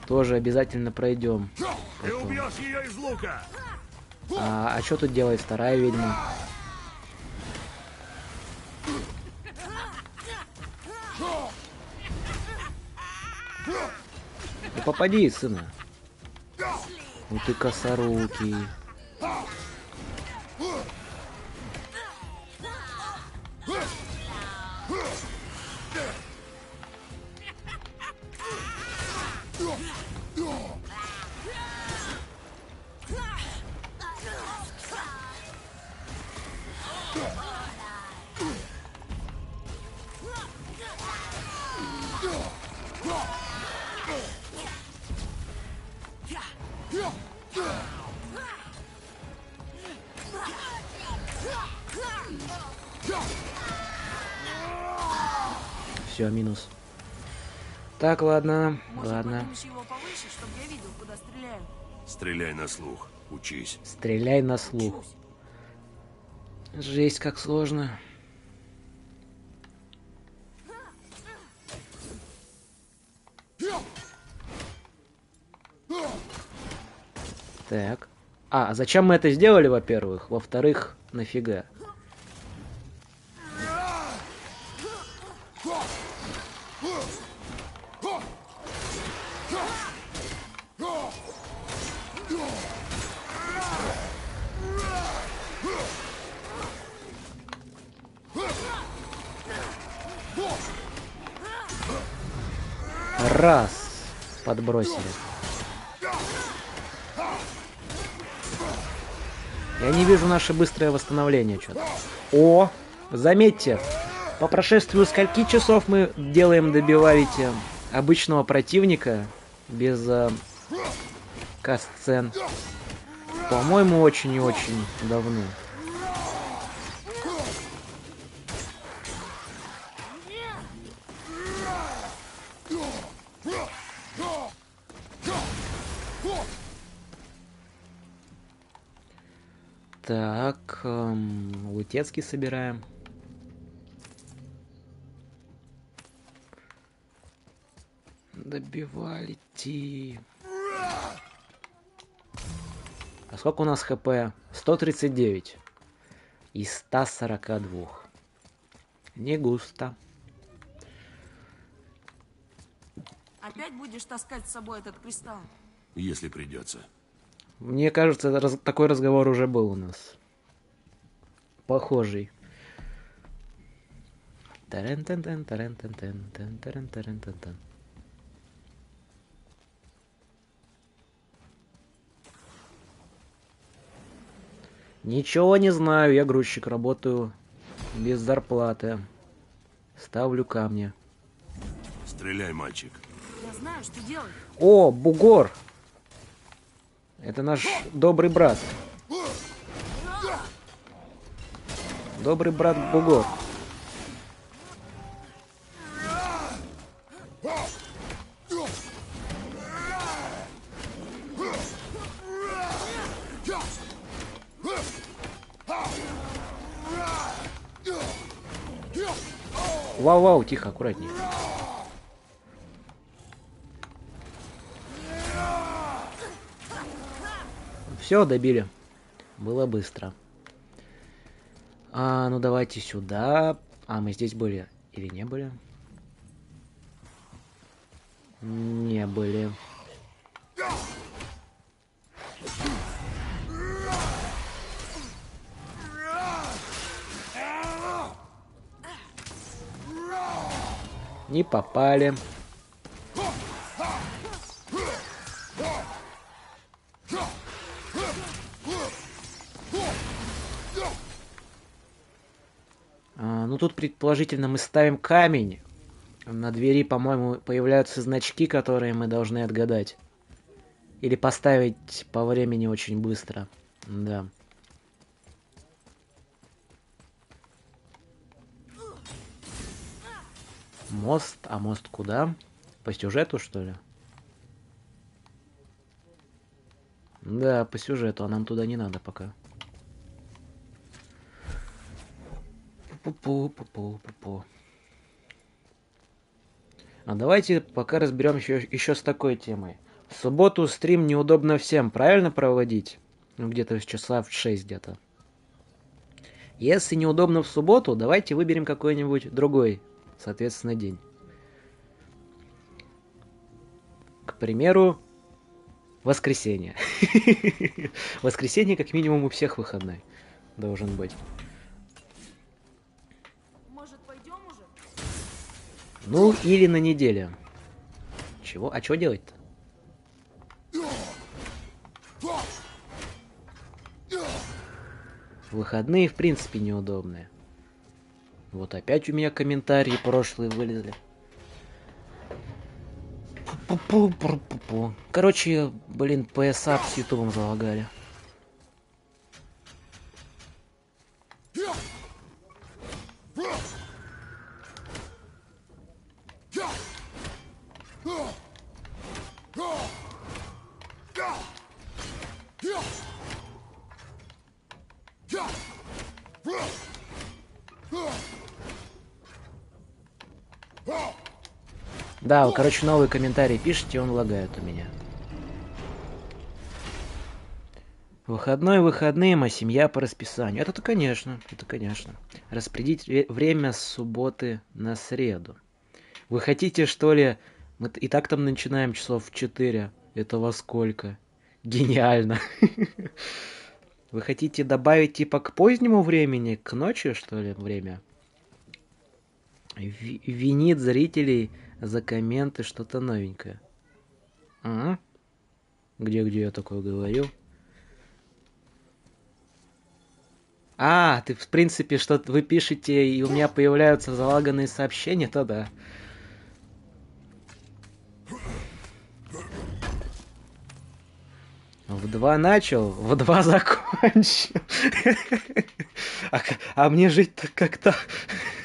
Тоже обязательно пройдем. Ты убьешь ее из лука! А что тут делает вторая ведьма? Ну попади, сына. Ну ты косорукий. все, минус. Так, ладно, Может, ладно. поднимешь его повыше, чтобы я видел, куда стреляю? Стреляй на слух. Учись. Стреляй на слух. Учусь. Жесть, как сложно. Так. А зачем мы это сделали, во-первых? Во-вторых, нафига? Раз. Подбросили. Я не вижу наше быстрое восстановление что-то. О! Заметьте, по прошествию скольки часов мы делаем добиваете обычного противника без кат-сцен? По-моему, очень и очень давно. Так, Лутецкий собираем. Добивали ти. А сколько у нас хп? 139 из 142. Не густо. Опять будешь таскать с собой этот кристалл? Если придется. Мне кажется, такой разговор уже был у нас. Похожий. Тарен-тен-тен, тарен-тен-тен, тарен-тарен-тен-тен. Ничего не знаю, я грузчик, работаю без зарплаты. Ставлю камни. Стреляй, мальчик. Я знаю, что делать. О, бугор! Это наш добрый брат. Добрый брат бугор. Вау-вау, тихо, аккуратнее. Все, добили. Было быстро. Ну давайте сюда. Мы здесь были или не были? Не были. Не попали. Ну тут предположительно мы ставим камень. На двери, по-моему, появляются значки, которые мы должны отгадать. Или поставить по времени очень быстро. Да. Мост. А мост куда? По сюжету, что ли? Да, по сюжету, а нам туда не надо пока. Пу-пу-пу-пу-пу-пу. А давайте пока разберем еще с такой темой. В субботу стрим неудобно всем, правильно проводить? Ну, где-то часа в 6 где-то. Если неудобно в субботу, давайте выберем какой-нибудь другой, соответственно, день. К примеру, воскресенье. Воскресенье как минимум у всех выходной должен быть. Может, пойдем уже? Ну, или на неделе. Чего? А что делать-то? Выходные, в принципе, неудобные. Вот опять у меня комментарии прошлые вылезли. Короче, блин, PSA с ютубом залагали. Да, вы, короче, новый комментарий пишите, он лагает у меня. Выходным, а семья по расписанию. Это-то, конечно, это конечно. Распределить время с субботы на среду. Вы хотите, что ли... Мы и так там начинаем часов в 4. Это во сколько? Гениально. Вы хотите добавить типа к позднему времени, к ночи, что ли, время? Винит зрителей за комменты что-то новенькое. А? Где я такое говорил? А, ты в принципе, что вы пишете, и у меня появляются залаганные сообщения, то да. В 2 начал, в 2 закончил. А мне жить-то как-то...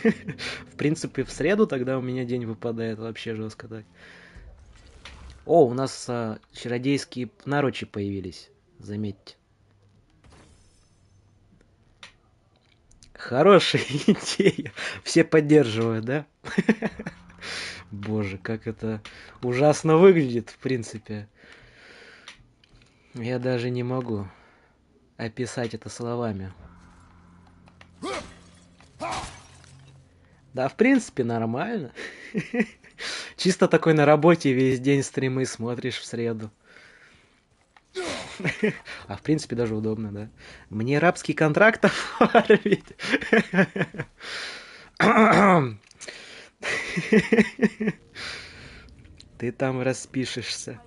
В принципе, в среду тогда у меня день выпадает вообще жестко так. О, у нас чародейские наручи появились. Заметьте. Хорошая идея. Все поддерживают, да? Боже, как это ужасно выглядит, в принципе. Я даже не могу описать это словами. Да, в принципе, нормально. Чисто такой на работе весь день стримы смотришь в среду. А в принципе даже удобно, да. Мне рабский контракт оформить. Ты там распишешься.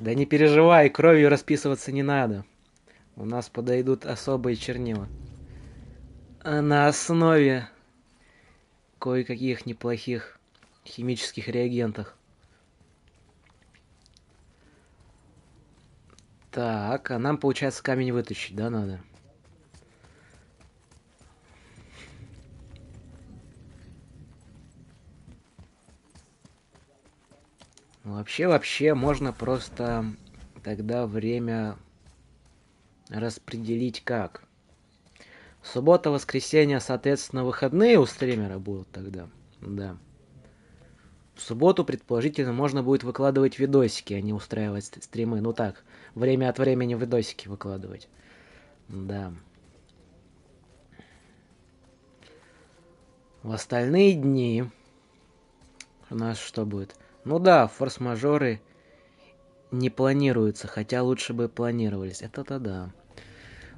Да не переживай, кровью расписываться не надо. У нас подойдут особые чернила. На основе кое-каких неплохих химических реагентов. Так, а нам, получается, камень вытащить, да, надо? Вообще, можно просто тогда время распределить как? Суббота, воскресенье, соответственно, выходные у стримера будут тогда. Да. В субботу, предположительно, можно будет выкладывать видосики, а не устраивать стримы. Ну так, время от времени видосики выкладывать. Да. В остальные дни у нас что будет? Ну да, форс-мажоры не планируются, хотя лучше бы планировались. Это-то да.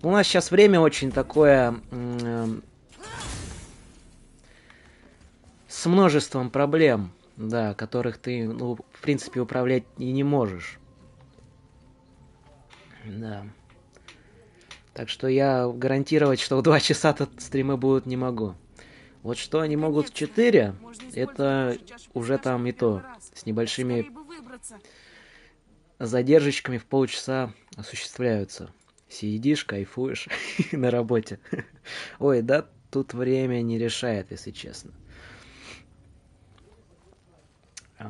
У нас сейчас время очень такое... с множеством проблем, да, которых ты, ну, в принципе, управлять и не можешь. Да. Так что я гарантировать, что в 2 часа-то стримы будут, не могу. Вот что они могут в 4, это уже там и то, с небольшими задержечками в полчаса осуществляются. Сидишь, кайфуешь на работе. Ой, да, тут время не решает, если честно. Ой.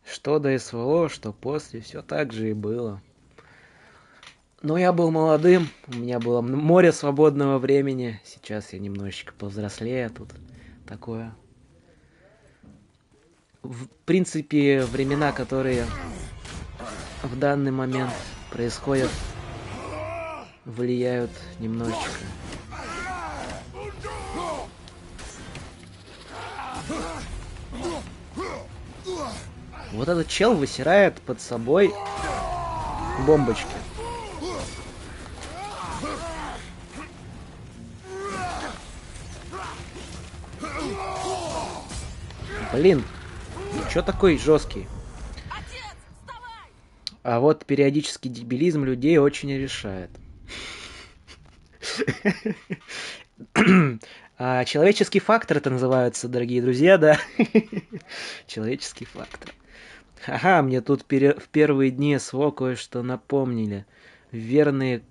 Что до СВО, что после, все так же и было. Но я был молодым, у меня было море свободного времени. Сейчас я немножечко повзрослее, тут такое. В принципе, времена, которые в данный момент происходят, влияют немножечко. Вот этот чел высирает под собой бомбочки. Блин, чё такой жесткий? А вот периодический дебилизм людей очень решает. Человеческий фактор это называется, дорогие друзья, да? Человеческий фактор. Ага, мне тут в первые дни СВО кое-что напомнили. Вернее,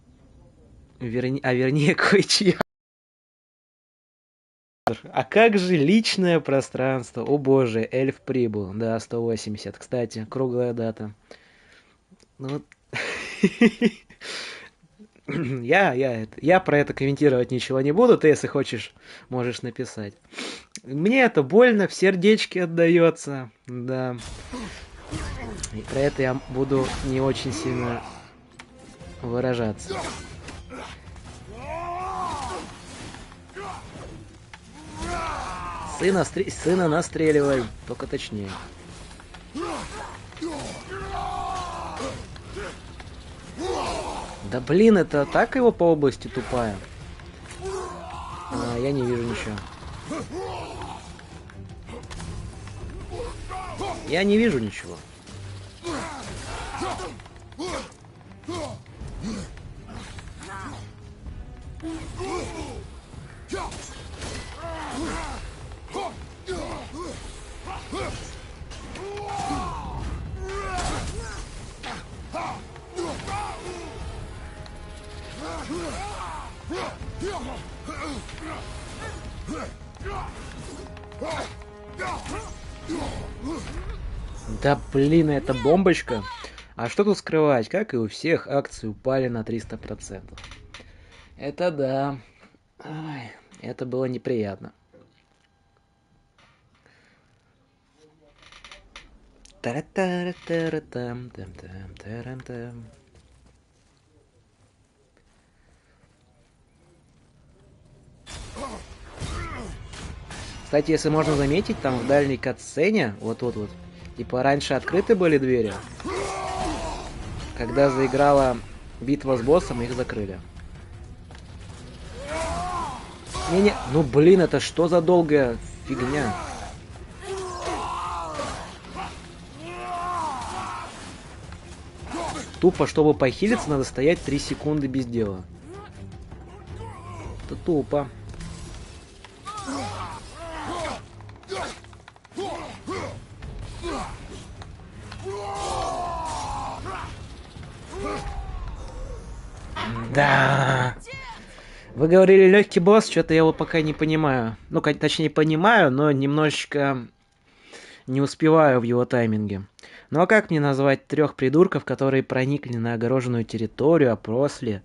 кое-чьи. А как же личное пространство? О боже, эльф прибыл. Да, 180. Кстати, круглая дата. Ну, Я про это комментировать ничего не буду, ты, если хочешь, можешь написать. Мне это больно, в сердечке отдается, да. И про это я буду не очень сильно выражаться. Сына настреливай, только точнее. Да блин, это атака его по области тупая. Я не вижу ничего. Я не вижу ничего. Да блин, это бомбочка. А что тут скрывать? Как и у всех, акции упали на 300%. Это да. Ай, это было неприятно. Та-ра-та-ра-та-ра-там-там-там-там-там-там. Кстати, если можно заметить, там в дальней катсцене, вот тут вот, типа раньше открыты были двери. Когда заиграла битва с боссом, их закрыли. Не-не, ну блин, это что за долгая фигня? Тупо, чтобы похилиться, надо стоять 3 секунды без дела. Это тупо. Да. Вы говорили легкий босс, что-то я его пока не понимаю. Ну, точнее понимаю, но немножечко не успеваю в его тайминге. Ну а как мне назвать 3 придурков, которые проникли на огороженную территорию, а после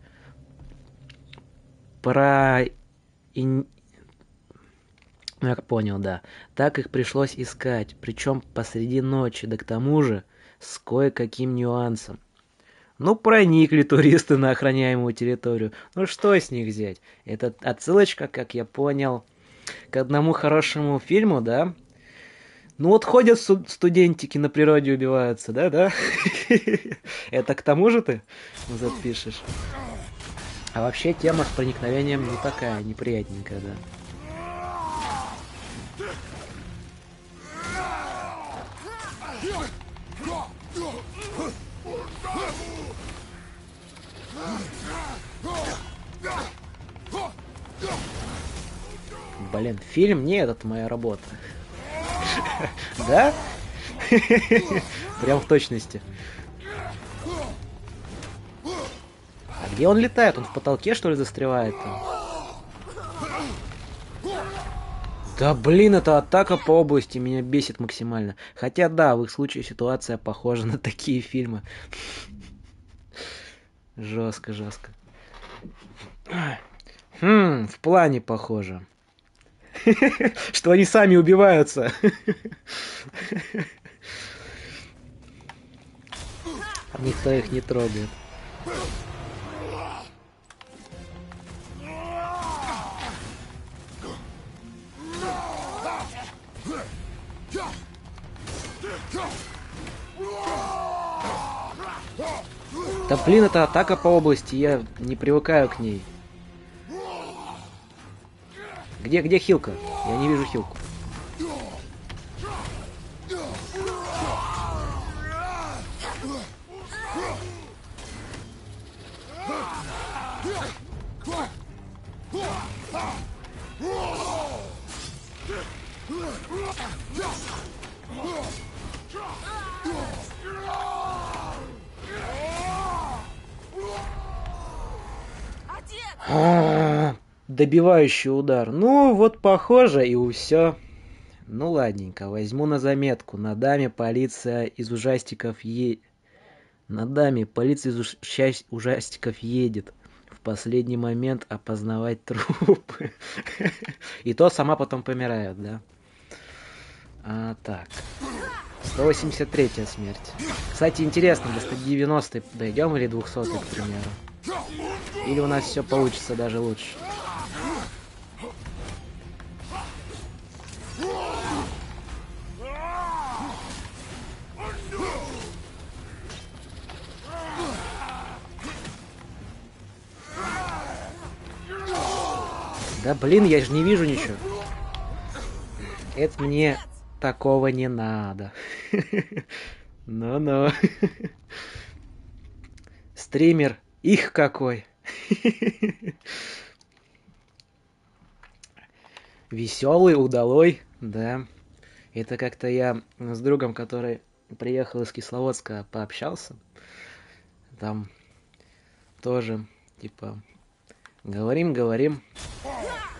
Ну, я понял, да. Так их пришлось искать, причем посреди ночи, да к тому же с кое-каким нюансом. Ну, проникли туристы на охраняемую территорию. Ну, что с них взять? Это отсылочка, как я понял, к одному хорошему фильму, да? Ну, вот ходят студентики на природе убиваются, да? Это к тому же ты запишешь? А вообще тема с проникновением не такая неприятненькая, да. Блин, фильм не этот, моя работа. Да? Прям в точности. А где он летает? Он в потолке, что ли, застревает там? Да блин, эта атака по области меня бесит максимально. Хотя да, в их случае ситуация похожа на такие фильмы. Жестко, жестко. В плане похоже. Что они сами убиваются. Никто их не трогает. Да блин, это атака по области, я не привыкаю к ней. Где хилка? Я не вижу хилку. Добивающий удар. Ну, вот похоже, и все. Ну, ладненько, возьму на заметку. На даме полиция из ужастиков едет. В в последний момент опознавать трупы. И то сама потом помирает, да? Так. 183-я смерть. Кстати, интересно, до 190-й дойдем или 200-й, к примеру? Или у нас все получится даже лучше? Да блин, я же не вижу ничего. Это мне такого не надо. Ну-ну. Стример. Их какой. Веселый, удалой. Да. Это как-то я с другом, который приехал из Кисловодска, пообщался. Там тоже, типа, говорим.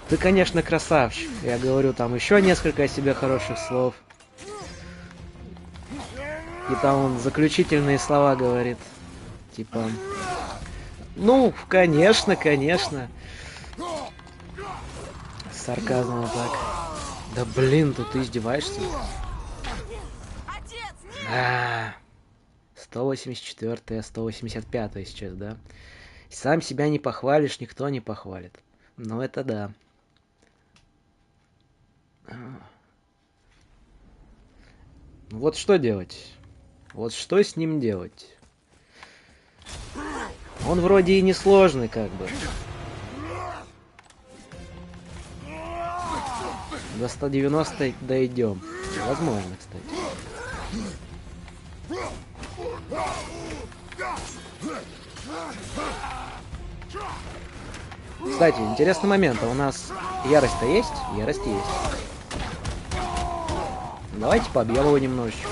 Ты, конечно, красавчик. Я говорю там еще несколько о себе хороших слов. И там он заключительные слова говорит. Типа, ну, конечно. С сарказмом так. Да блин, тут ты издеваешься? 184-я, 185-я сейчас, да? Сам себя не похвалишь, никто не похвалит. Ну, это да. Вот что делать? Вот что с ним делать? Он вроде и несложный, как бы. До 190 дойдем. Возможно, кстати. Кстати, интересный момент. А у нас ярость-то есть? Ярость есть. Давайте побьем его немножечко.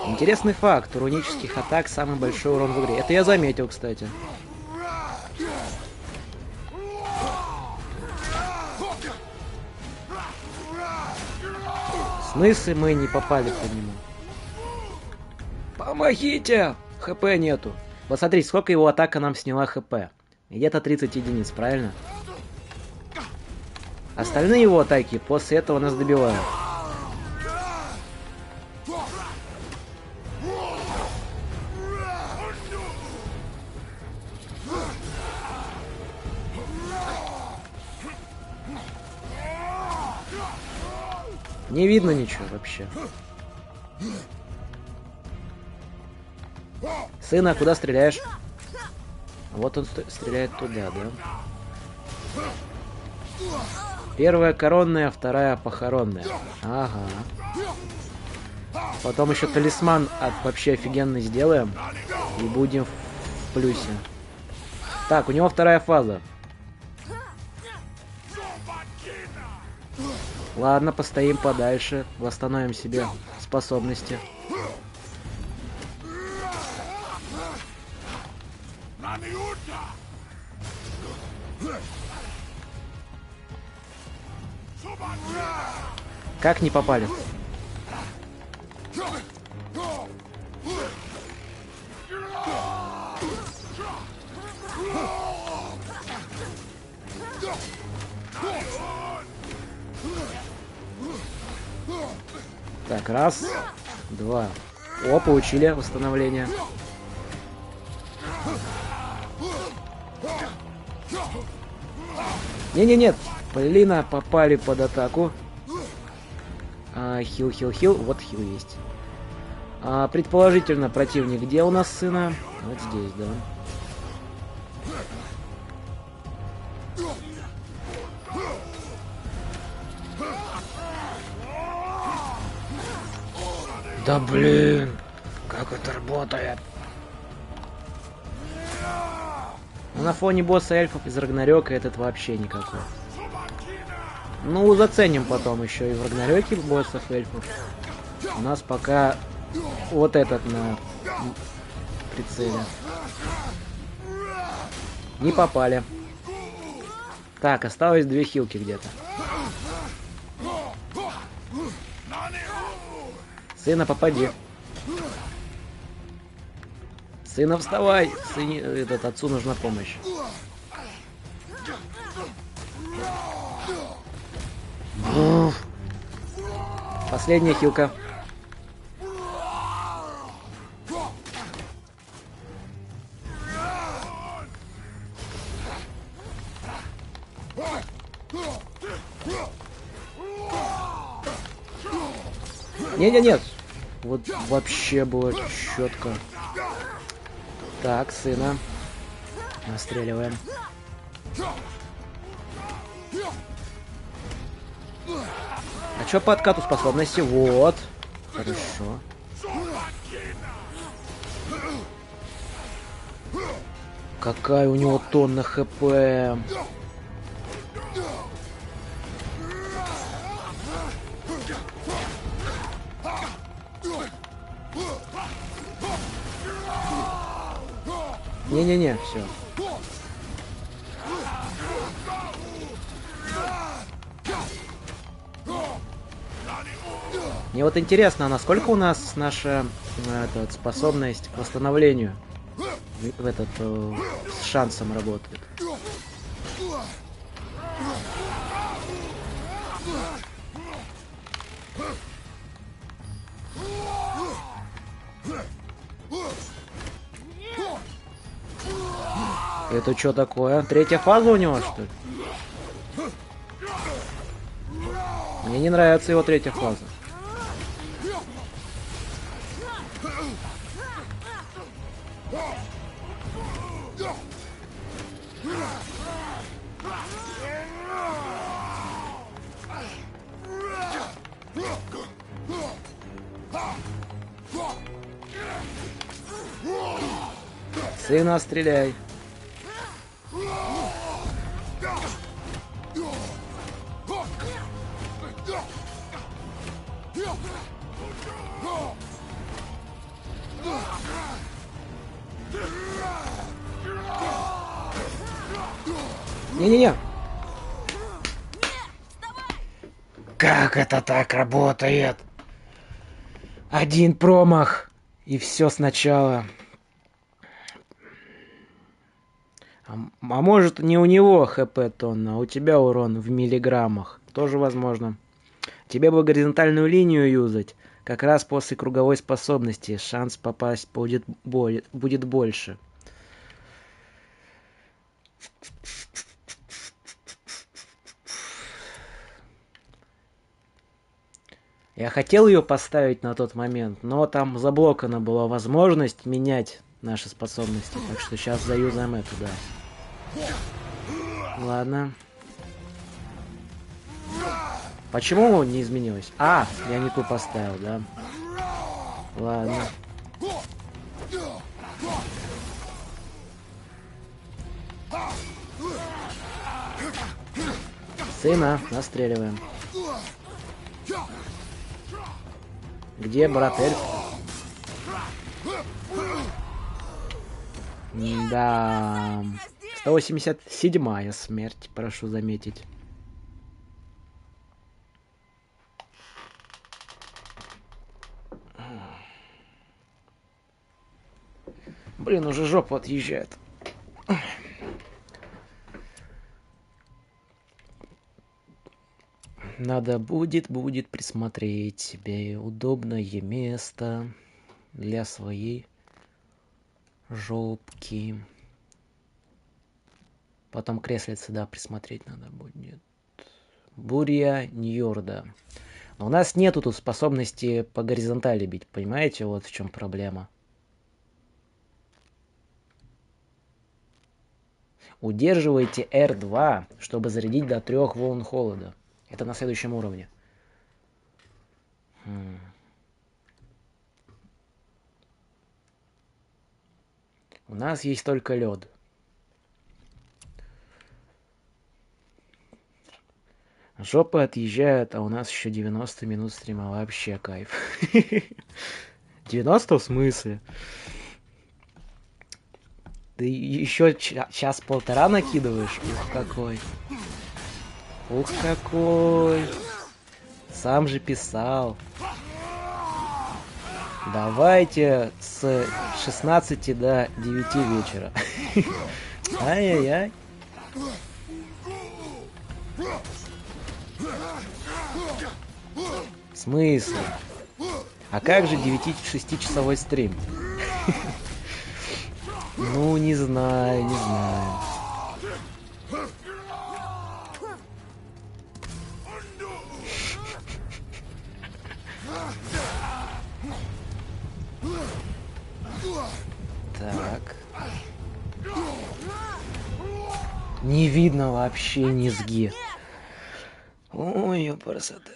Интересный факт. У рунических атак самый большой урон в игре. Это я заметил, кстати. В смысле мы не попали по нему? Помогите! ХП нету. Вот смотри, сколько его атака нам сняла ХП. Где-то 30 единиц, правильно? Остальные его атаки после этого нас добивают. Не видно ничего вообще. Сына, куда стреляешь? Вот он стреляет туда, да? Первая коронная, вторая похоронная. Ага. Потом еще талисман вообще офигенный сделаем. И будем в плюсе. Так, у него вторая фаза. Ладно, постоим подальше. Восстановим себе способности. Как не попали? Так, раз, два. О, получили восстановление. Не-не-нет. Блин, попали под атаку. Хил. Вот хил есть. Предположительно, противник где у нас, сына? Вот здесь, да. Да блин, как это работает? Но на фоне босса эльфов из Рагнарёка этот вообще никакой. Ну, заценим потом еще и в Рагнарёке боссов эльфов. У нас пока вот этот на прицеле. Не попали. Так, осталось 2 хилки где-то. Сына, попади. Сына, вставай! Отцу нужна помощь. Уф. Последняя хилка. Нет. Вот вообще было четко. Так, сына. Настреливаем. А чё по откату способности? Вот. Хорошо. Какая у него тонна хп. Не-не-не, все. Мне вот интересно, насколько у нас наша способность к восстановлению с шансом работает. Это что такое? Третья фаза у него, что ли? Мне не нравится его третья фаза. Сына, стреляй. Не-не-не. Как это так работает? Один промах, и все сначала. А может, не у него хп тонна, а у тебя урон в миллиграммах. Тоже возможно. Тебе бы горизонтальную линию юзать. Как раз после круговой способности шанс попасть будет больше. Я хотел ее поставить на тот момент, но там заблокана была возможность менять наши способности. Так что сейчас заюзаем эту, да. Ладно. Почему не изменилось? А, я не ту поставил, да. Ладно. Сына, настреливаем. Где братель? Да. 187-я смерть, прошу заметить. Блин, уже жопа отъезжает. Надо будет присмотреть себе удобное место для своей жопки. Потом креслице, да, присмотреть надо будет. Буря Ньорда. Но у нас нету тут способности по горизонтали бить, понимаете? Вот в чем проблема. Удерживайте R2, чтобы зарядить до 3 волн холода. Это на следующем уровне. У нас есть только лед. Жопы отъезжают, а у нас еще 90 минут стрима. Вообще кайф. 90 в смысле? Ты еще час-полтора накидываешь? Ух, какой. Ух, какой! Сам же писал. Давайте с 16 до 9 вечера. Ай-яй-яй. В смысле? А как же 9-6-часовой стрим? Ну, не знаю, не знаю. Так. Не видно вообще низги. Ой, ёпарасоте.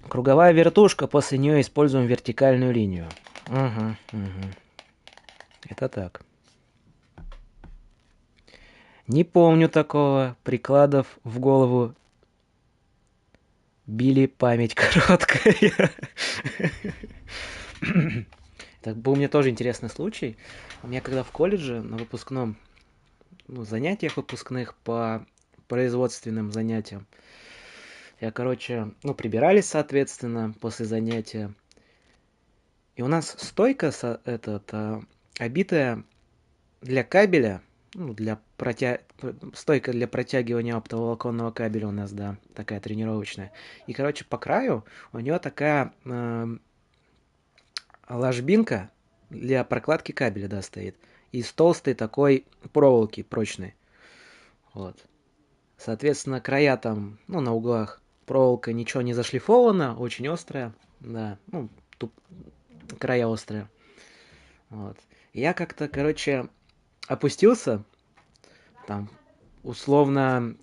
Круговая вертушка, после нее используем вертикальную линию. Угу, угу. Это так. Не помню такого. Прикладов в голову били, память короткая. Так был у меня тоже интересный случай. У меня когда в колледже на выпускном, занятиях выпускных по производственным занятиям, я, прибирались, соответственно, после занятия. И у нас стойка обитая для кабеля, стойка для протягивания оптоволоконного кабеля у нас, да, такая тренировочная. И, по краю у нее такая ложбинка для прокладки кабеля, да, стоит. Из толстой такой проволоки прочной. Вот. Соответственно, края там, на углах проволока ничего не зашлифована, очень острая, да, края острые. Вот. Я как-то, опустился, там, условно,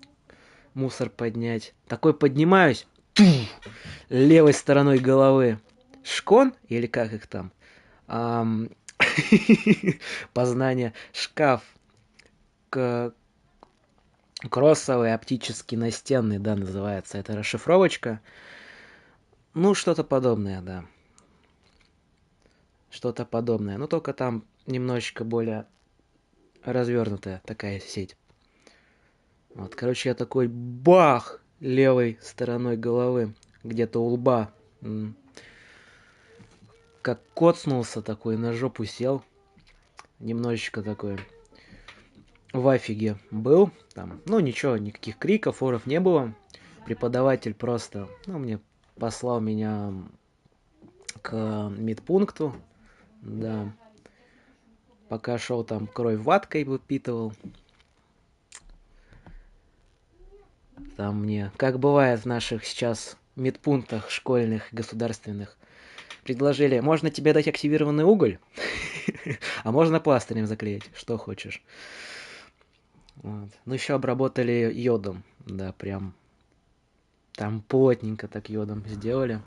мусор поднять. Такой поднимаюсь, левой стороной головы шкон, или как их там, познание, шкаф, кроссовый, оптический, настенный, да, называется. Это расшифровочка. Что-то подобное, да. Что-то подобное. Только там немножечко более развернутая такая сеть. Вот, я такой бах левой стороной головы, где-то у лба. Как коцнулся такой, на жопу сел. Немножечко такой в афиге был. Там, ничего, никаких криков, оров не было. Преподаватель просто, мне послал меня к медпункту. Да. Пока шел там, кровь ваткой выпитывал. Там мне, как бывает в наших сейчас медпунктах школьных, государственных, предложили, можно тебе дать активированный уголь, а можно пластырем заклеить, что хочешь. Вот. Еще обработали йодом, да, прям там плотненько так йодом сделали.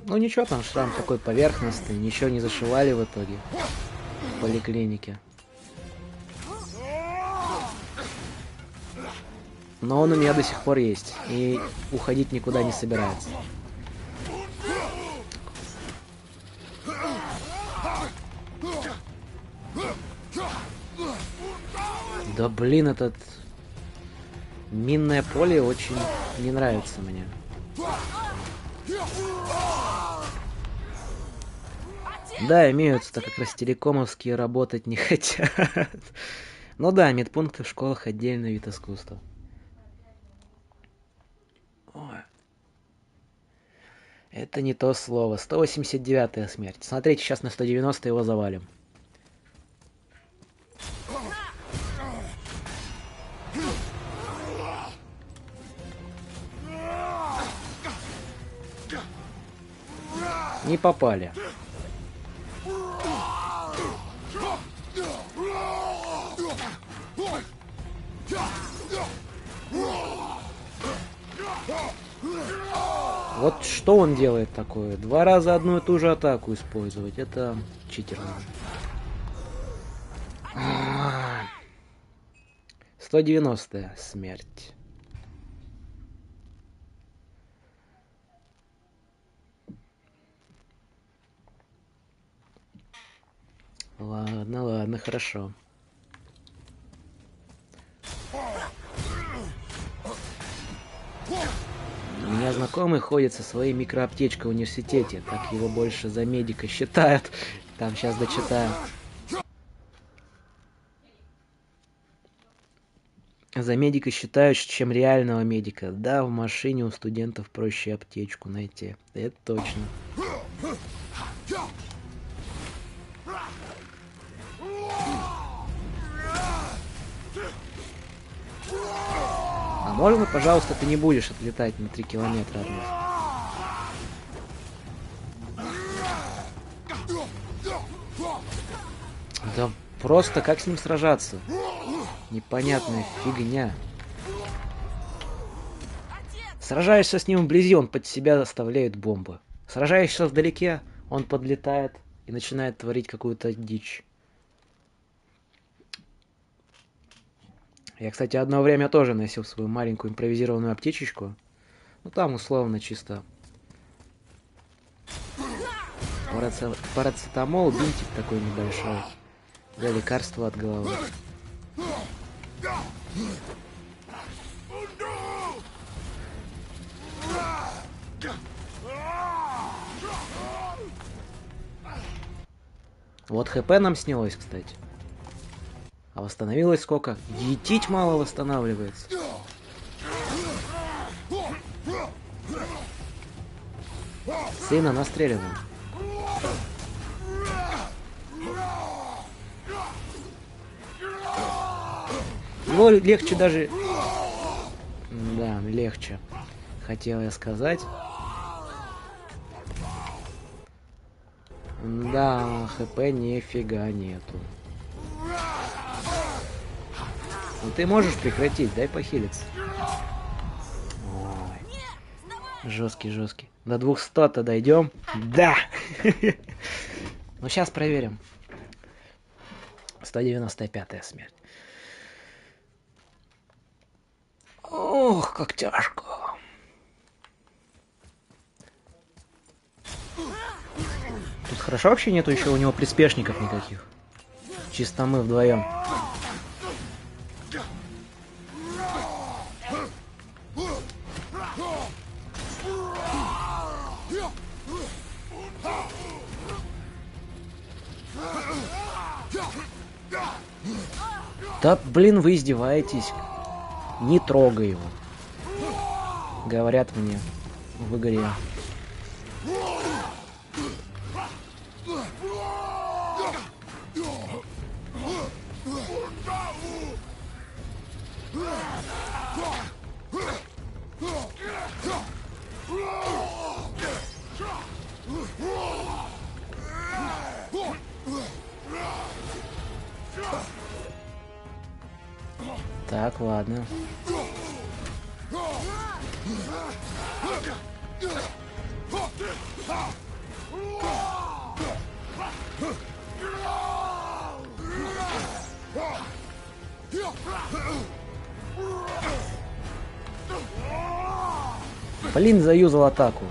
Ничего, там шрам такой поверхностный, ничего не зашивали в итоге в поликлинике. Но он у меня до сих пор есть, и уходить никуда не собирается. Да блин, этот минное поле очень не нравится мне. Да, имеются, так как раз телекомовские работать не хотят. Да, медпункты в школах отдельный вид искусства. Ой. Это не то слово. 189-я смерть. Смотрите, сейчас на 190 его завалим. Не попали. Вот что он делает такое? 2 раза одну и ту же атаку использовать. Это читерно. 190-я смерть. Ладно, ладно, хорошо. У меня знакомый ходит со своей микроаптечкой в университете. Так его больше за медика считают. Там сейчас дочитаю. За медика считают, чем реального медика. Да, в машине у студентов проще аптечку найти. Это точно. А можно, пожалуйста, ты не будешь отлетать на 3 километра от нас? Да просто как с ним сражаться? Непонятная фигня. Сражаешься с ним вблизи, он под себя оставляет бомбы. Сражаешься вдалеке, он подлетает и начинает творить какую-то дичь. Я, кстати, одно время тоже носил свою маленькую импровизированную аптечечку. Ну, там условно чисто парацетамол, бинтик такой небольшой. Для лекарства от головы. Вот ХП нам снялось, кстати. А восстановилось сколько? Етить мало восстанавливается. Сына настреливаем. Его легче даже... Да, легче. Хотел я сказать. Да, ХП нифига нету. Ну ты можешь прекратить, дай похилиться. Ой. Жесткий. До 200-то дойдем? Да! Ну сейчас проверим. 195-я смерть. Ох, как тяжко. Тут хорошо вообще нету еще у него приспешников никаких. Чисто мы вдвоем. Да, блин, вы издеваетесь. Не трогай его. Говорят мне в игре. Так, ладно. Блин, заюзал атаку.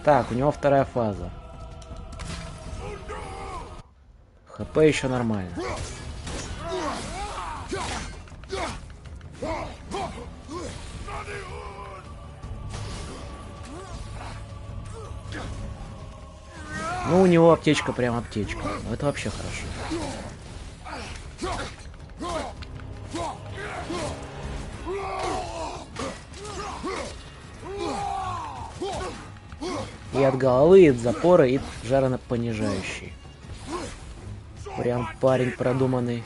Так, у него вторая фаза. ХП еще нормально. Ну, у него аптечка, прям аптечка. Это вообще хорошо. И от головы, и от запора, и жаропонижающий. Прям парень продуманный.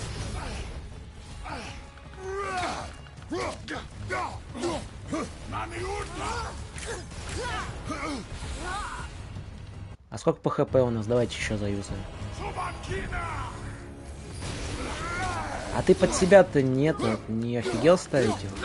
А сколько по ХП у нас? Давайте еще заюзаем. А ты под себя-то нет, не офигел ставить его?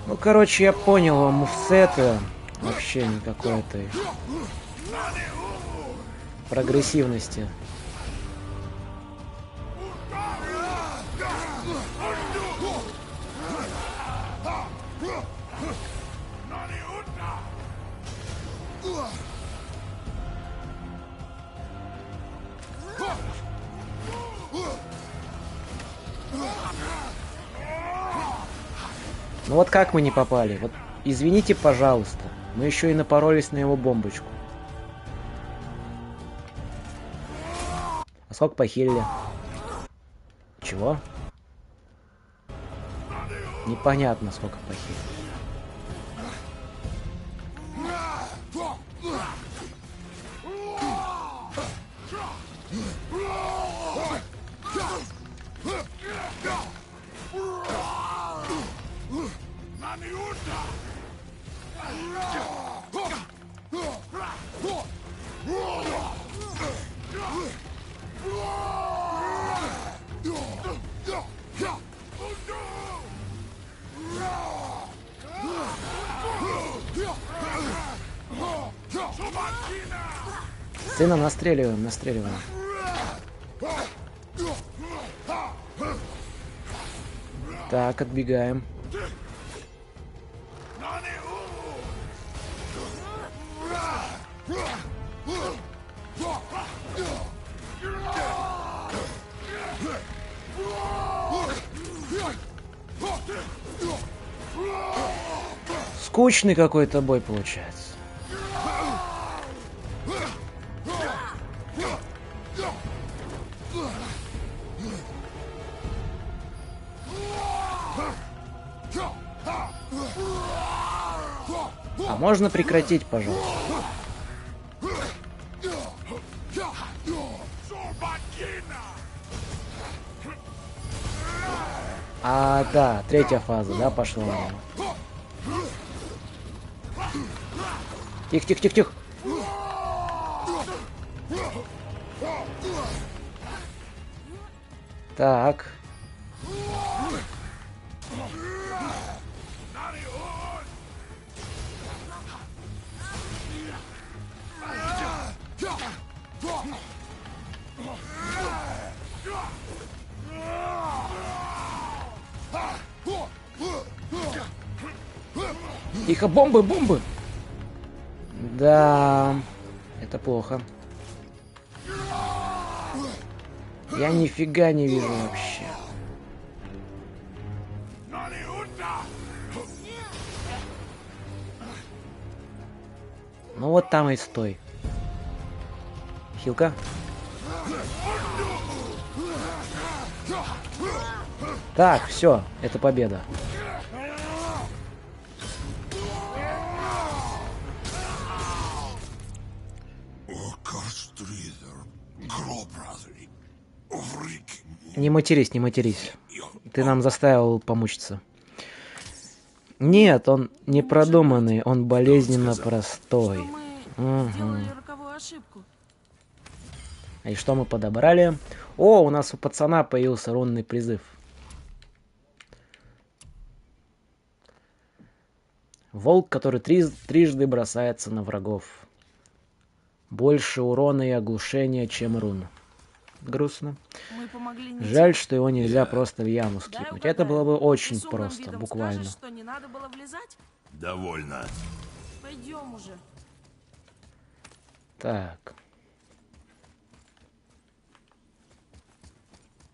Ну, короче, я понял, мувсеты. вообще никакой этой прогрессивности. Ну вот как мы не попали? Вот извините, пожалуйста. Мы еще и напоролись на его бомбочку. А сколько похилили? Чего? Непонятно, сколько похилили. Сына настреливаем, настреливаем. Так, отбегаем. Скучный какой-то бой получается. А можно прекратить, пожалуйста? А, да, третья фаза, да, пошла. Тихо, тихо, тихо, тихо. Так. Тихо, бомбы, бомбы! Да, это плохо. Я нифига не вижу вообще. Ну вот там и стой. Хилка. Так, все, это победа. Не матерись, не матерись. Ты нам заставил помучиться. Нет, он не продуманный, он болезненно простой. Что мы сделали роковую ошибку. И что мы подобрали? О, у нас у пацана появился рунный призыв. Волк, который трижды бросается на врагов. Больше урона и оглушения, чем рун. Грустно. Мы помогли не Жаль, тем. что его нельзя просто в яму Дай скипнуть. угадаю. Это было бы очень Ты с умным просто, видом буквально. скажешь, что не надо было влезать? Довольно. Пойдем уже. Так.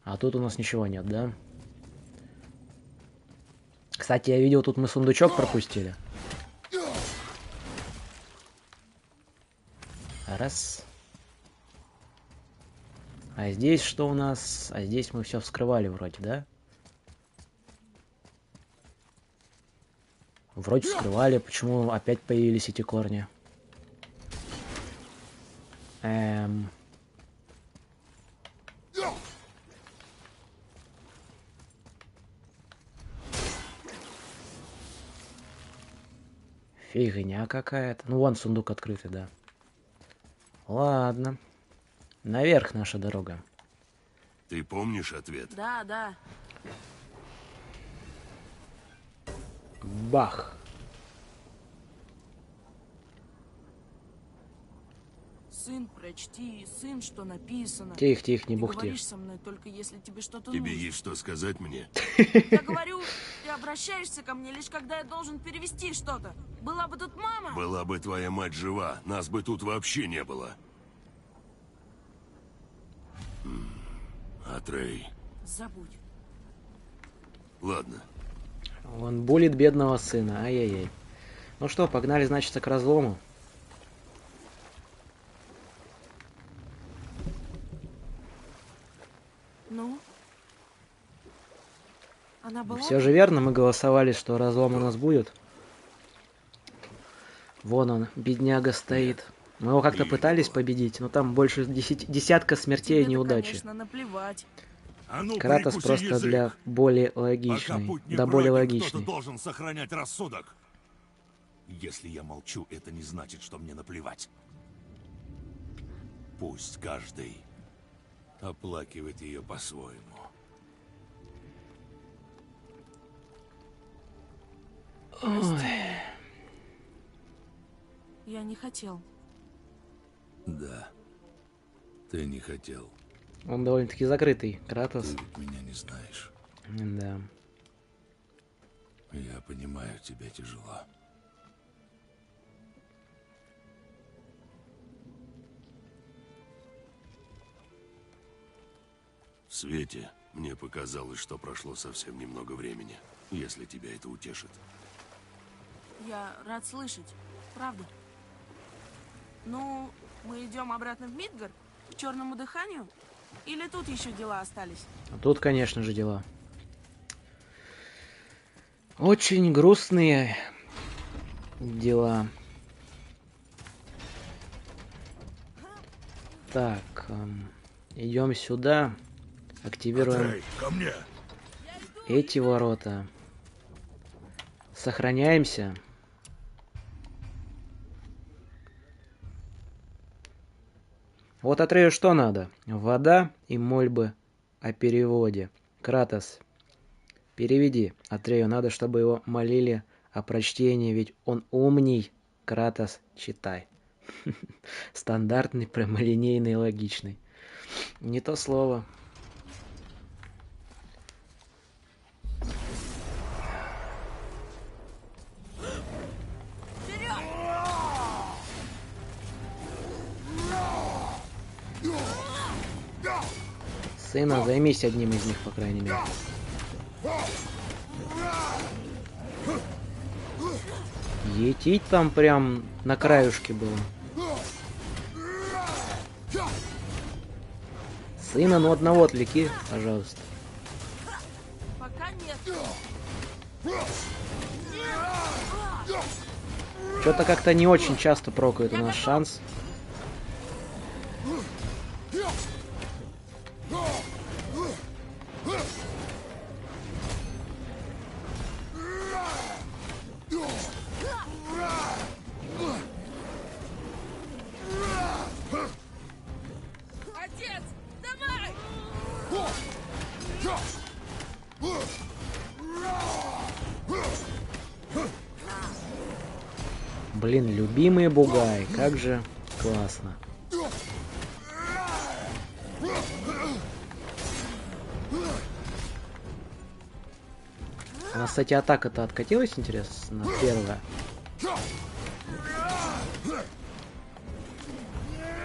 А тут у нас ничего нет, да? Кстати, я видел, тут мы сундучок пропустили. Раз. А здесь что у нас? А здесь мы все вскрывали вроде, да? Вроде вскрывали. Почему опять появились эти корни? Фигня какая-то. Ну, вон сундук открытый, да. Ладно. Наверх наша дорога. Ты помнишь ответ? Да, да. Бах. Сын, прочти, сын, что написано. Тихо, тихо, не Ты бухти. говоришь со мной только если тебе что-то Тебе нужно. есть что сказать мне? Я говорю, ты обращаешься ко мне лишь когда я должен перевести что-то. Была бы тут мама. Была бы твоя мать жива, нас бы тут вообще не было. Атрей. Забудь. Ладно. Он булит бедного сына. Ай-яй-яй. Ну что, погнали, значит, к разлому. Ну? Она была? Все же верно, мы голосовали, что разлом у нас будет. Вон он, бедняга стоит. Мы его как-то Ее пытались не было. победить, но там больше десятка смертей и Тебе-то, неудачи. конечно, наплевать. А ну, Кратос прикуси просто язык. для более Пока логичный. путь не Да более пройден, кто-то логичный. должен сохранять рассудок. Если я молчу, это не значит, что мне наплевать. Пусть каждый оплакивает ее по-своему. Я не хотел. Да, ты не хотел. Он довольно-таки закрытый, Ты Кратос. ведь меня не знаешь. Да. Я понимаю, тебе тяжело. В свете мне показалось, что прошло совсем немного времени, если тебя это утешит. Я рад слышать. Правда. Ну, мы идем обратно в Мидгард? К черному дыханию? Или тут еще дела остались? А тут, конечно же, дела. Очень грустные дела. Так, идем сюда. Активируем Атрей, ко мне! эти ворота. Сохраняемся. Вот Атрею что надо? Вода и мольбы о переводе. Кратос, переведи. Атрею надо, чтобы его молили о прочтении, ведь он умный. Кратос, читай. Стандартный, прямолинейный, логичный. Не то слово. Сына, займись одним из них, по крайней мере. Етить там прям на краюшке было. Сына, ну одного отвлеки, пожалуйста. Пока нет. Что-то как-то не очень часто прокает у нас шанс. Отец, давай! Блин, любимый бугай, как же классно. У нас, кстати, атака-то откатилась, интересно, первая.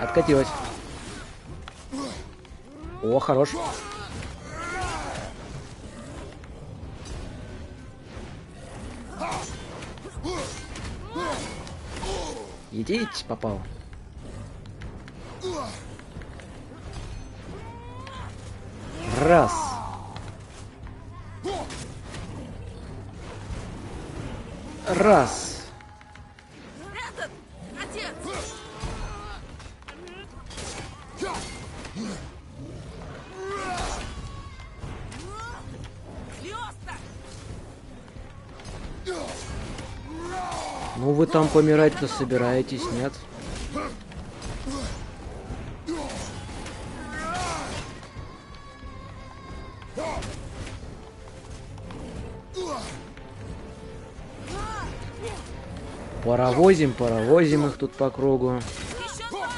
Откатилась. О, хорош. Идите, попал. Раз. Раз. Этот! Отец! Лёста! Ну вы там помирать-то собираетесь, нет? Паровозим их тут по кругу. Еще два!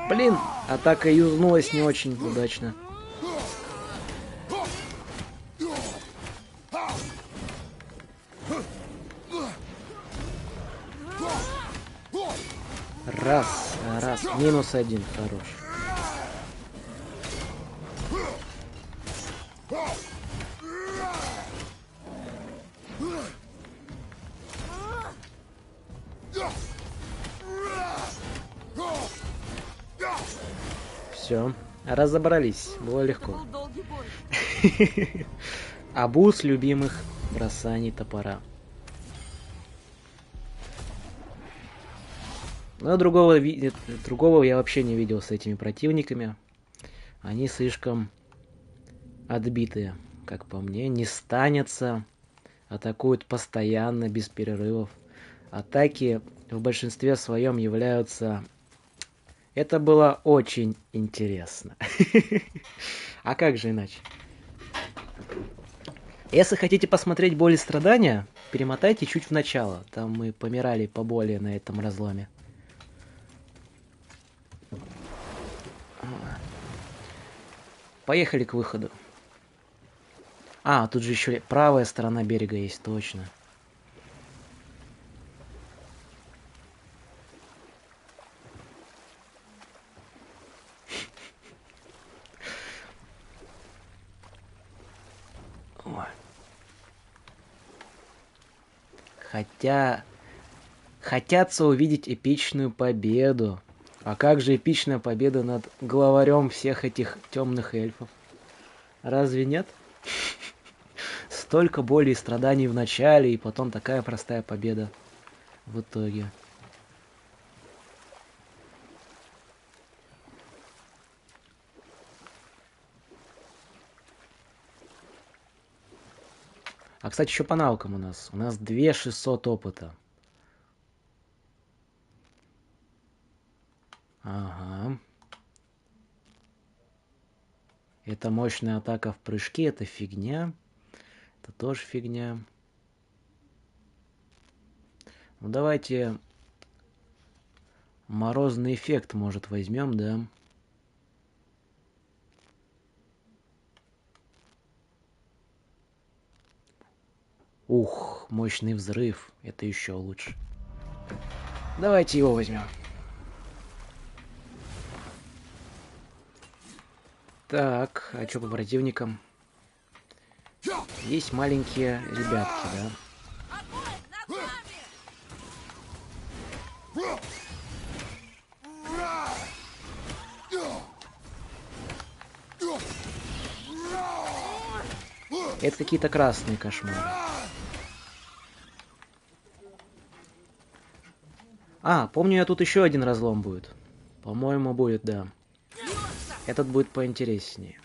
Блин, атака юзнулась не очень удачно. Раз. -1, хорош. Все, разобрались, было легко. Был долгий бой. Обуз любимых бросаний топора. Но другого я вообще не видел с этими противниками. Они слишком отбитые, как по мне, не станется, атакуют постоянно, без перерывов. Атаки в большинстве своем являются... Это было очень интересно. А как же иначе? Если хотите посмотреть боль и страдания, перемотайте чуть в начало. Там мы помирали поболее на этом разломе. Поехали к выходу. А, тут же еще правая сторона берега есть, точно. Ой. Хотятся увидеть эпичную победу. А как же эпичная победа над главарем всех этих темных эльфов? Разве нет? Столько боли и страданий в начале, и потом такая простая победа в итоге. А, кстати, еще по навыкам у нас. У нас 2600 опыта. Ага. Это мощная атака в прыжке, это фигня. Это тоже фигня. Ну давайте морозный эффект, может, возьмем, да? Ух, мощный взрыв. Это еще лучше. Давайте его возьмем. Так, а что по противникам? Есть маленькие ребятки, да? Это какие-то красные кошмары. А, помню, я тут еще один разлом будет. По-моему, будет, да. Этот будет поинтереснее.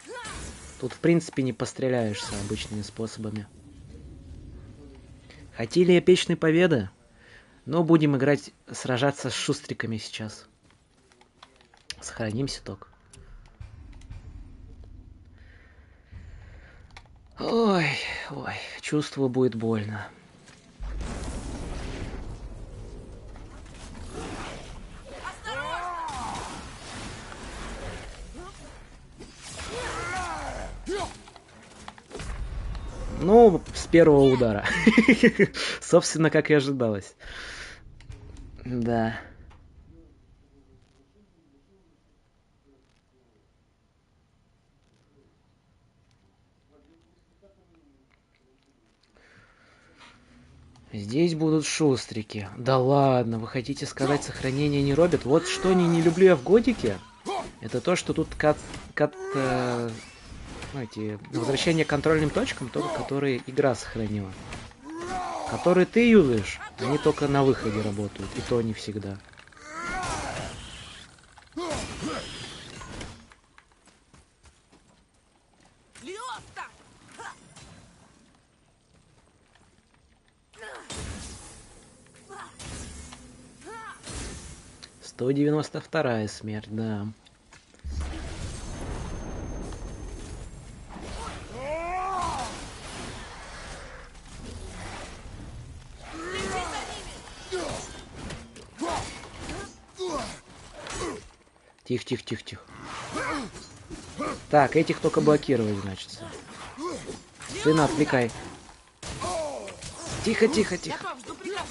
Тут, в принципе, не постреляешься обычными способами. Хотели эпичной победы? Но будем играть, сражаться с шустриками сейчас. Сохраним ситок. Ой, чувствую, будет больно. Ну, с первого удара. Собственно, как и ожидалось. Да. Здесь будут шустрики. Да ладно, вы хотите сказать, сохранение не робит? Вот что не люблю я в Годике. Это то, что тут знаете, возвращение к контрольным точкам, только которые игра сохранила. Которые ты юзаешь, они только на выходе работают, и то не всегда. Сто 192-я смерть, да. Тихо, тихо, тихо, тихо. Так, этих только блокировать, значит. Сына, отвлекай. Тихо, тихо, тихо. Готов, жду приказа.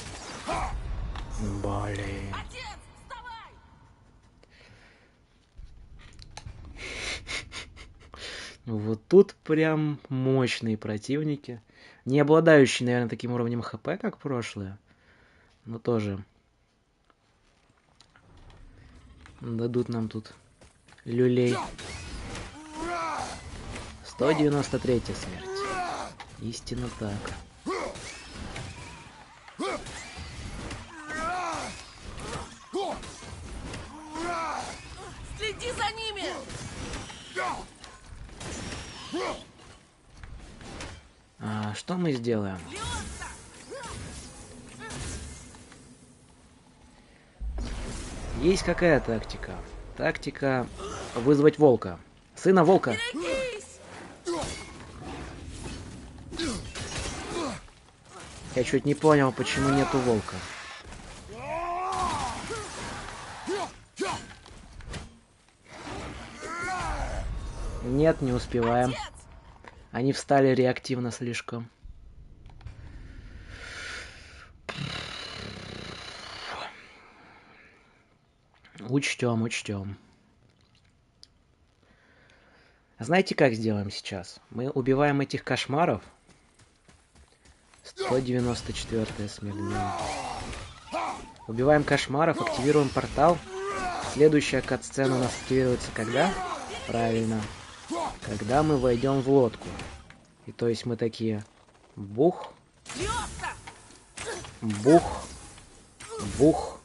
Блин. Отец, вставай! Вот тут прям мощные противники. Не обладающие, наверное, таким уровнем ХП, как прошлое. Но тоже дадут нам тут люлей. 193-я смерть. Истинно так. Следи за ними! Что мы сделаем? Есть какая тактика? Тактика вызвать волка. Сына волка. Берегись! Я чуть не понял, почему нету волка. Нет, не успеваем. Отец! Они встали реактивно слишком. Учтем, учтем. Знаете, как сделаем сейчас? Мы убиваем этих кошмаров. 194-я смерть. Убиваем кошмаров, активируем портал. Следующая кат-сцена у нас активируется когда? Правильно. Когда мы войдем в лодку. И то есть мы такие... Бух. Бух. Бух.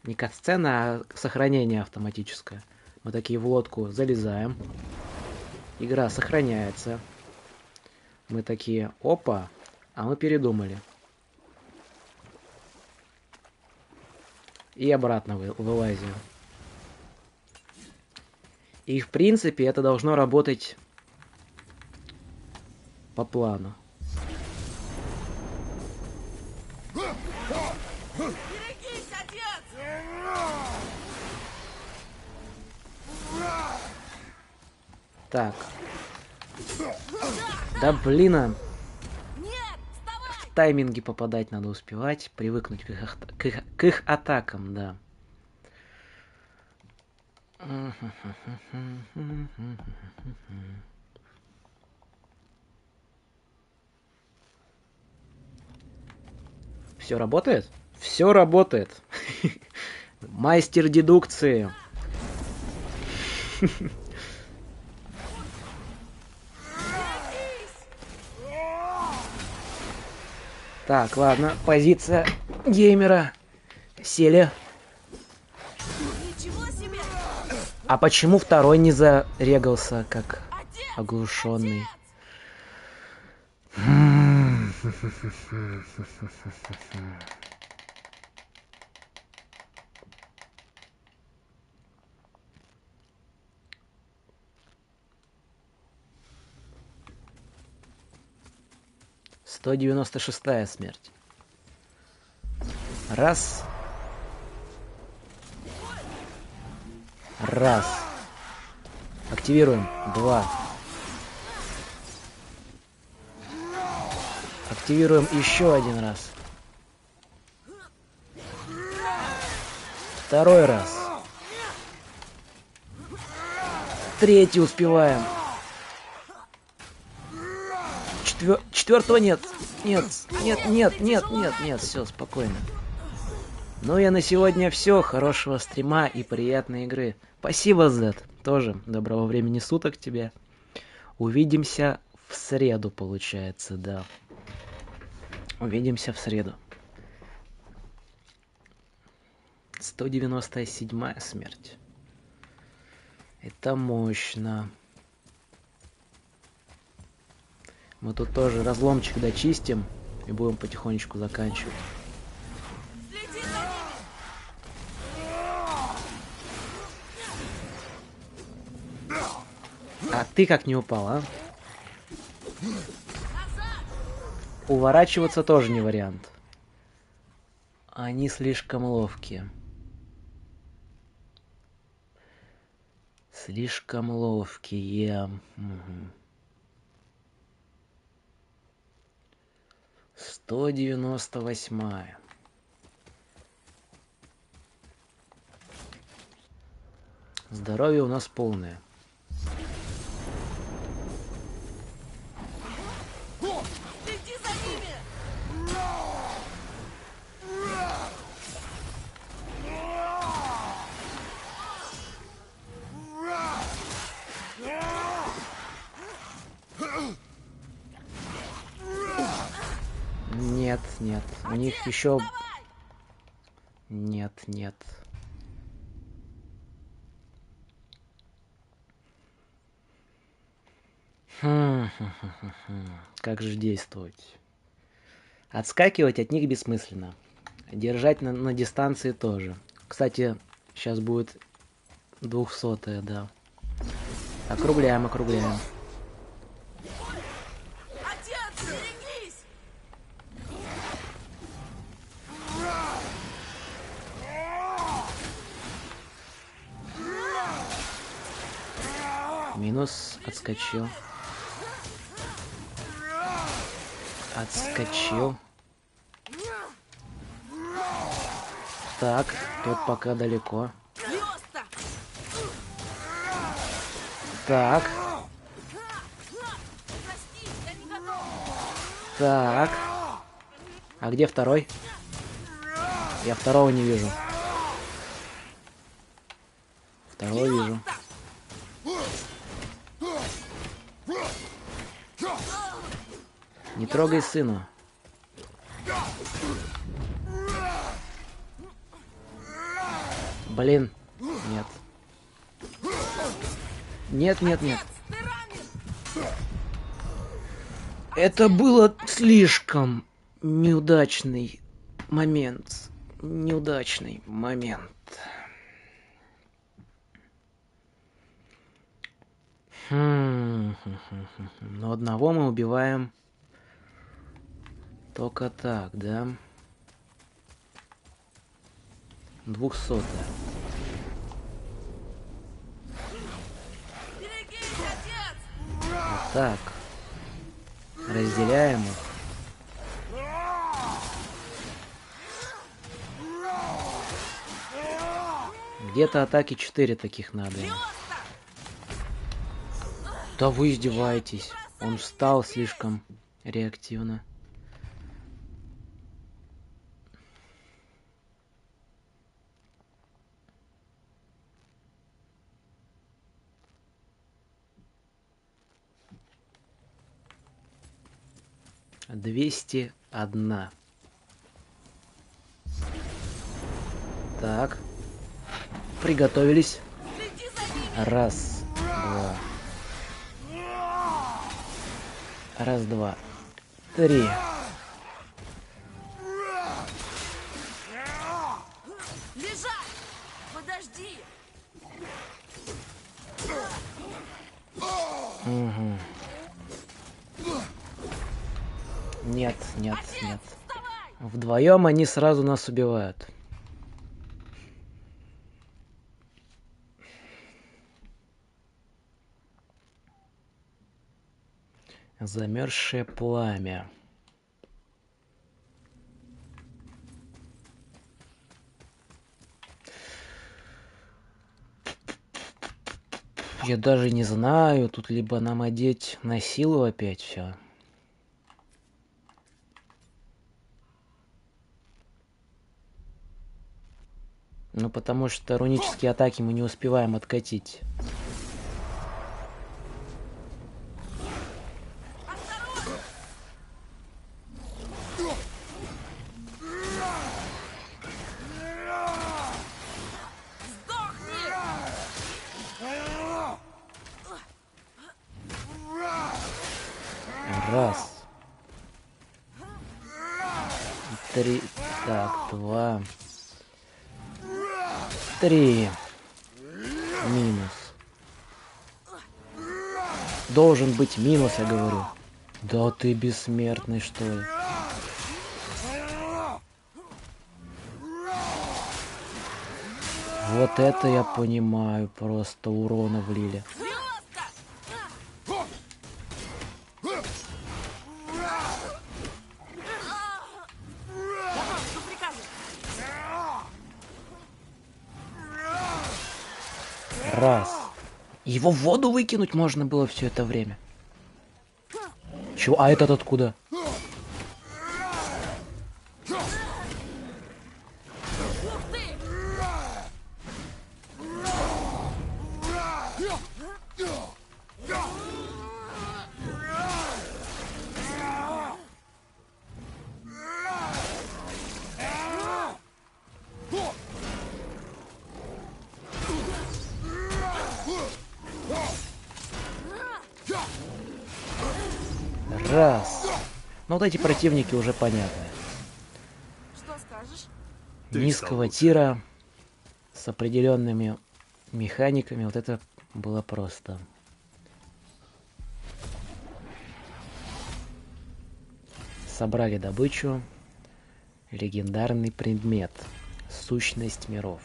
Не кат-сцена, а сохранение автоматическое. Мы такие в лодку залезаем. Игра сохраняется. Мы такие, опа, а мы передумали. И обратно вылазим. И в принципе это должно работать по плану. Берегись, отец! Так. Да блин, Нет, в вставай! тайминги попадать надо успевать, привыкнуть к их атакам, да. Все работает? Все работает. Мастер дедукции. Так, ладно, позиция геймера. Сели. Ничего себе! А почему второй не зарегался, как Отец! оглушенный? Отец! Сто 196-я смерть. Раз. Раз. Активируем. 2. Активируем еще один раз. Второй раз. Третий успеваем. Четвертого нет. Нет, нет, нет, нет, нет, нет. Все, спокойно. Ну и на сегодня все. Хорошего стрима и приятной игры. Спасибо, Зет. Тоже доброго времени суток тебе. Увидимся в среду, получается, да. Увидимся в среду. 197-я смерть. Это мощно. Мы тут тоже разломчик дочистим и будем потихонечку заканчивать. Следи за ними! А ты как не упал, а? Уворачиваться тоже не вариант. Они слишком ловкие. Слишком ловкие. Угу. 198. Здоровье у нас полное. Следи за ними! Нет, нет. У них еще... Нет, нет. Как же действовать? Отскакивать от них бессмысленно. Держать на дистанции тоже. Кстати, сейчас будет 200-е, да. Округляем, округляем. Отец, берегись! Минус, отскочил. Отскочил. Так, тот пока далеко. Лёста! Так, Прости, я не готов! так. А где второй? Я второго не вижу. Второго вижу. Не трогай сына. Блин. Нет. Нет, нет, нет. Ты ранен! Это было слишком неудачный момент. Неудачный момент. Но одного мы убиваем только так, да? 200. Берегись, отец! Вот так. Разделяем их. Где-то атаки 4 таких надо. Да вы издеваетесь. Он встал слишком реактивно. Двести одна. Так. Приготовились. Следи за ними! Раз, два. Раз, два. Три. Лежать! Подожди! Угу. Нет, нет, Отец, нет. вставай! Вдвоем они сразу нас убивают. Замерзшее пламя. Я даже не знаю, тут либо нам одеть на силу опять все. Ну потому что рунические атаки мы не успеваем откатить. Сдохни! Раз. Три. Так, два. Три. Минус. Должен быть минус, я говорю. Да ты бессмертный, что ли? Вот это я понимаю, просто урона влили. Что прикажешь? Раз. Его в воду выкинуть можно было все это время. Чего? А этот откуда? Ух ты! Раз. Ну вот эти противники уже понятны. Что скажешь? Ты Низкого стал лучше. тира с определенными механиками. Вот это было просто. Собрали добычу. Легендарный предмет. Сущность миров.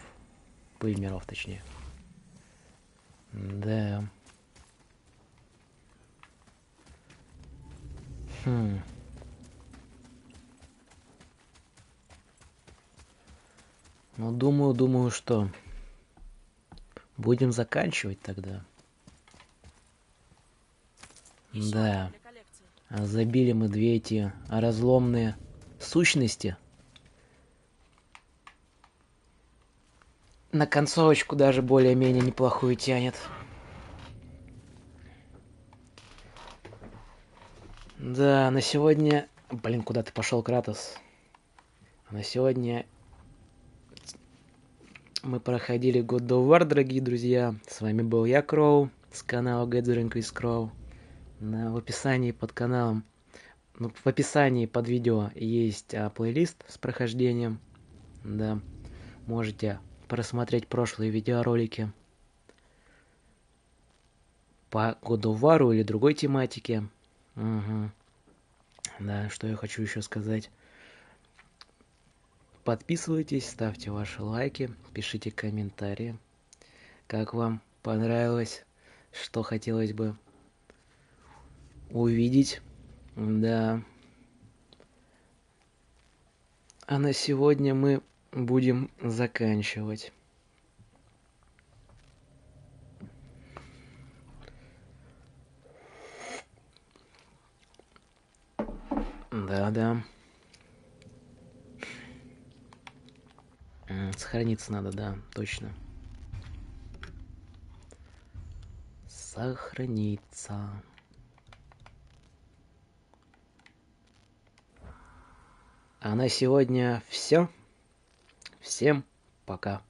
Пыль миров, точнее. Да. Хм. Ну, думаю, что будем заканчивать тогда. Еще Да. для коллекции. Забили мы две эти разломные сущности. На концовочку даже более-менее неплохую тянет. Да, на сегодня... Блин, куда ты пошел, Кратос? На сегодня мы проходили God of War, дорогие друзья. С вами был я, Кроу, с канала Gathering with Crow. В описании под каналом, ну, в описании под видео есть плейлист с прохождением. Да, можете просмотреть прошлые видеоролики по God of War или другой тематике. Угу. Да, что я хочу еще сказать. Подписывайтесь, ставьте ваши лайки, пишите комментарии, как вам понравилось, что хотелось бы увидеть. Да. А на сегодня мы будем заканчивать. Да. Сохраниться надо, да, точно. Сохраниться. А на сегодня все. Всем пока.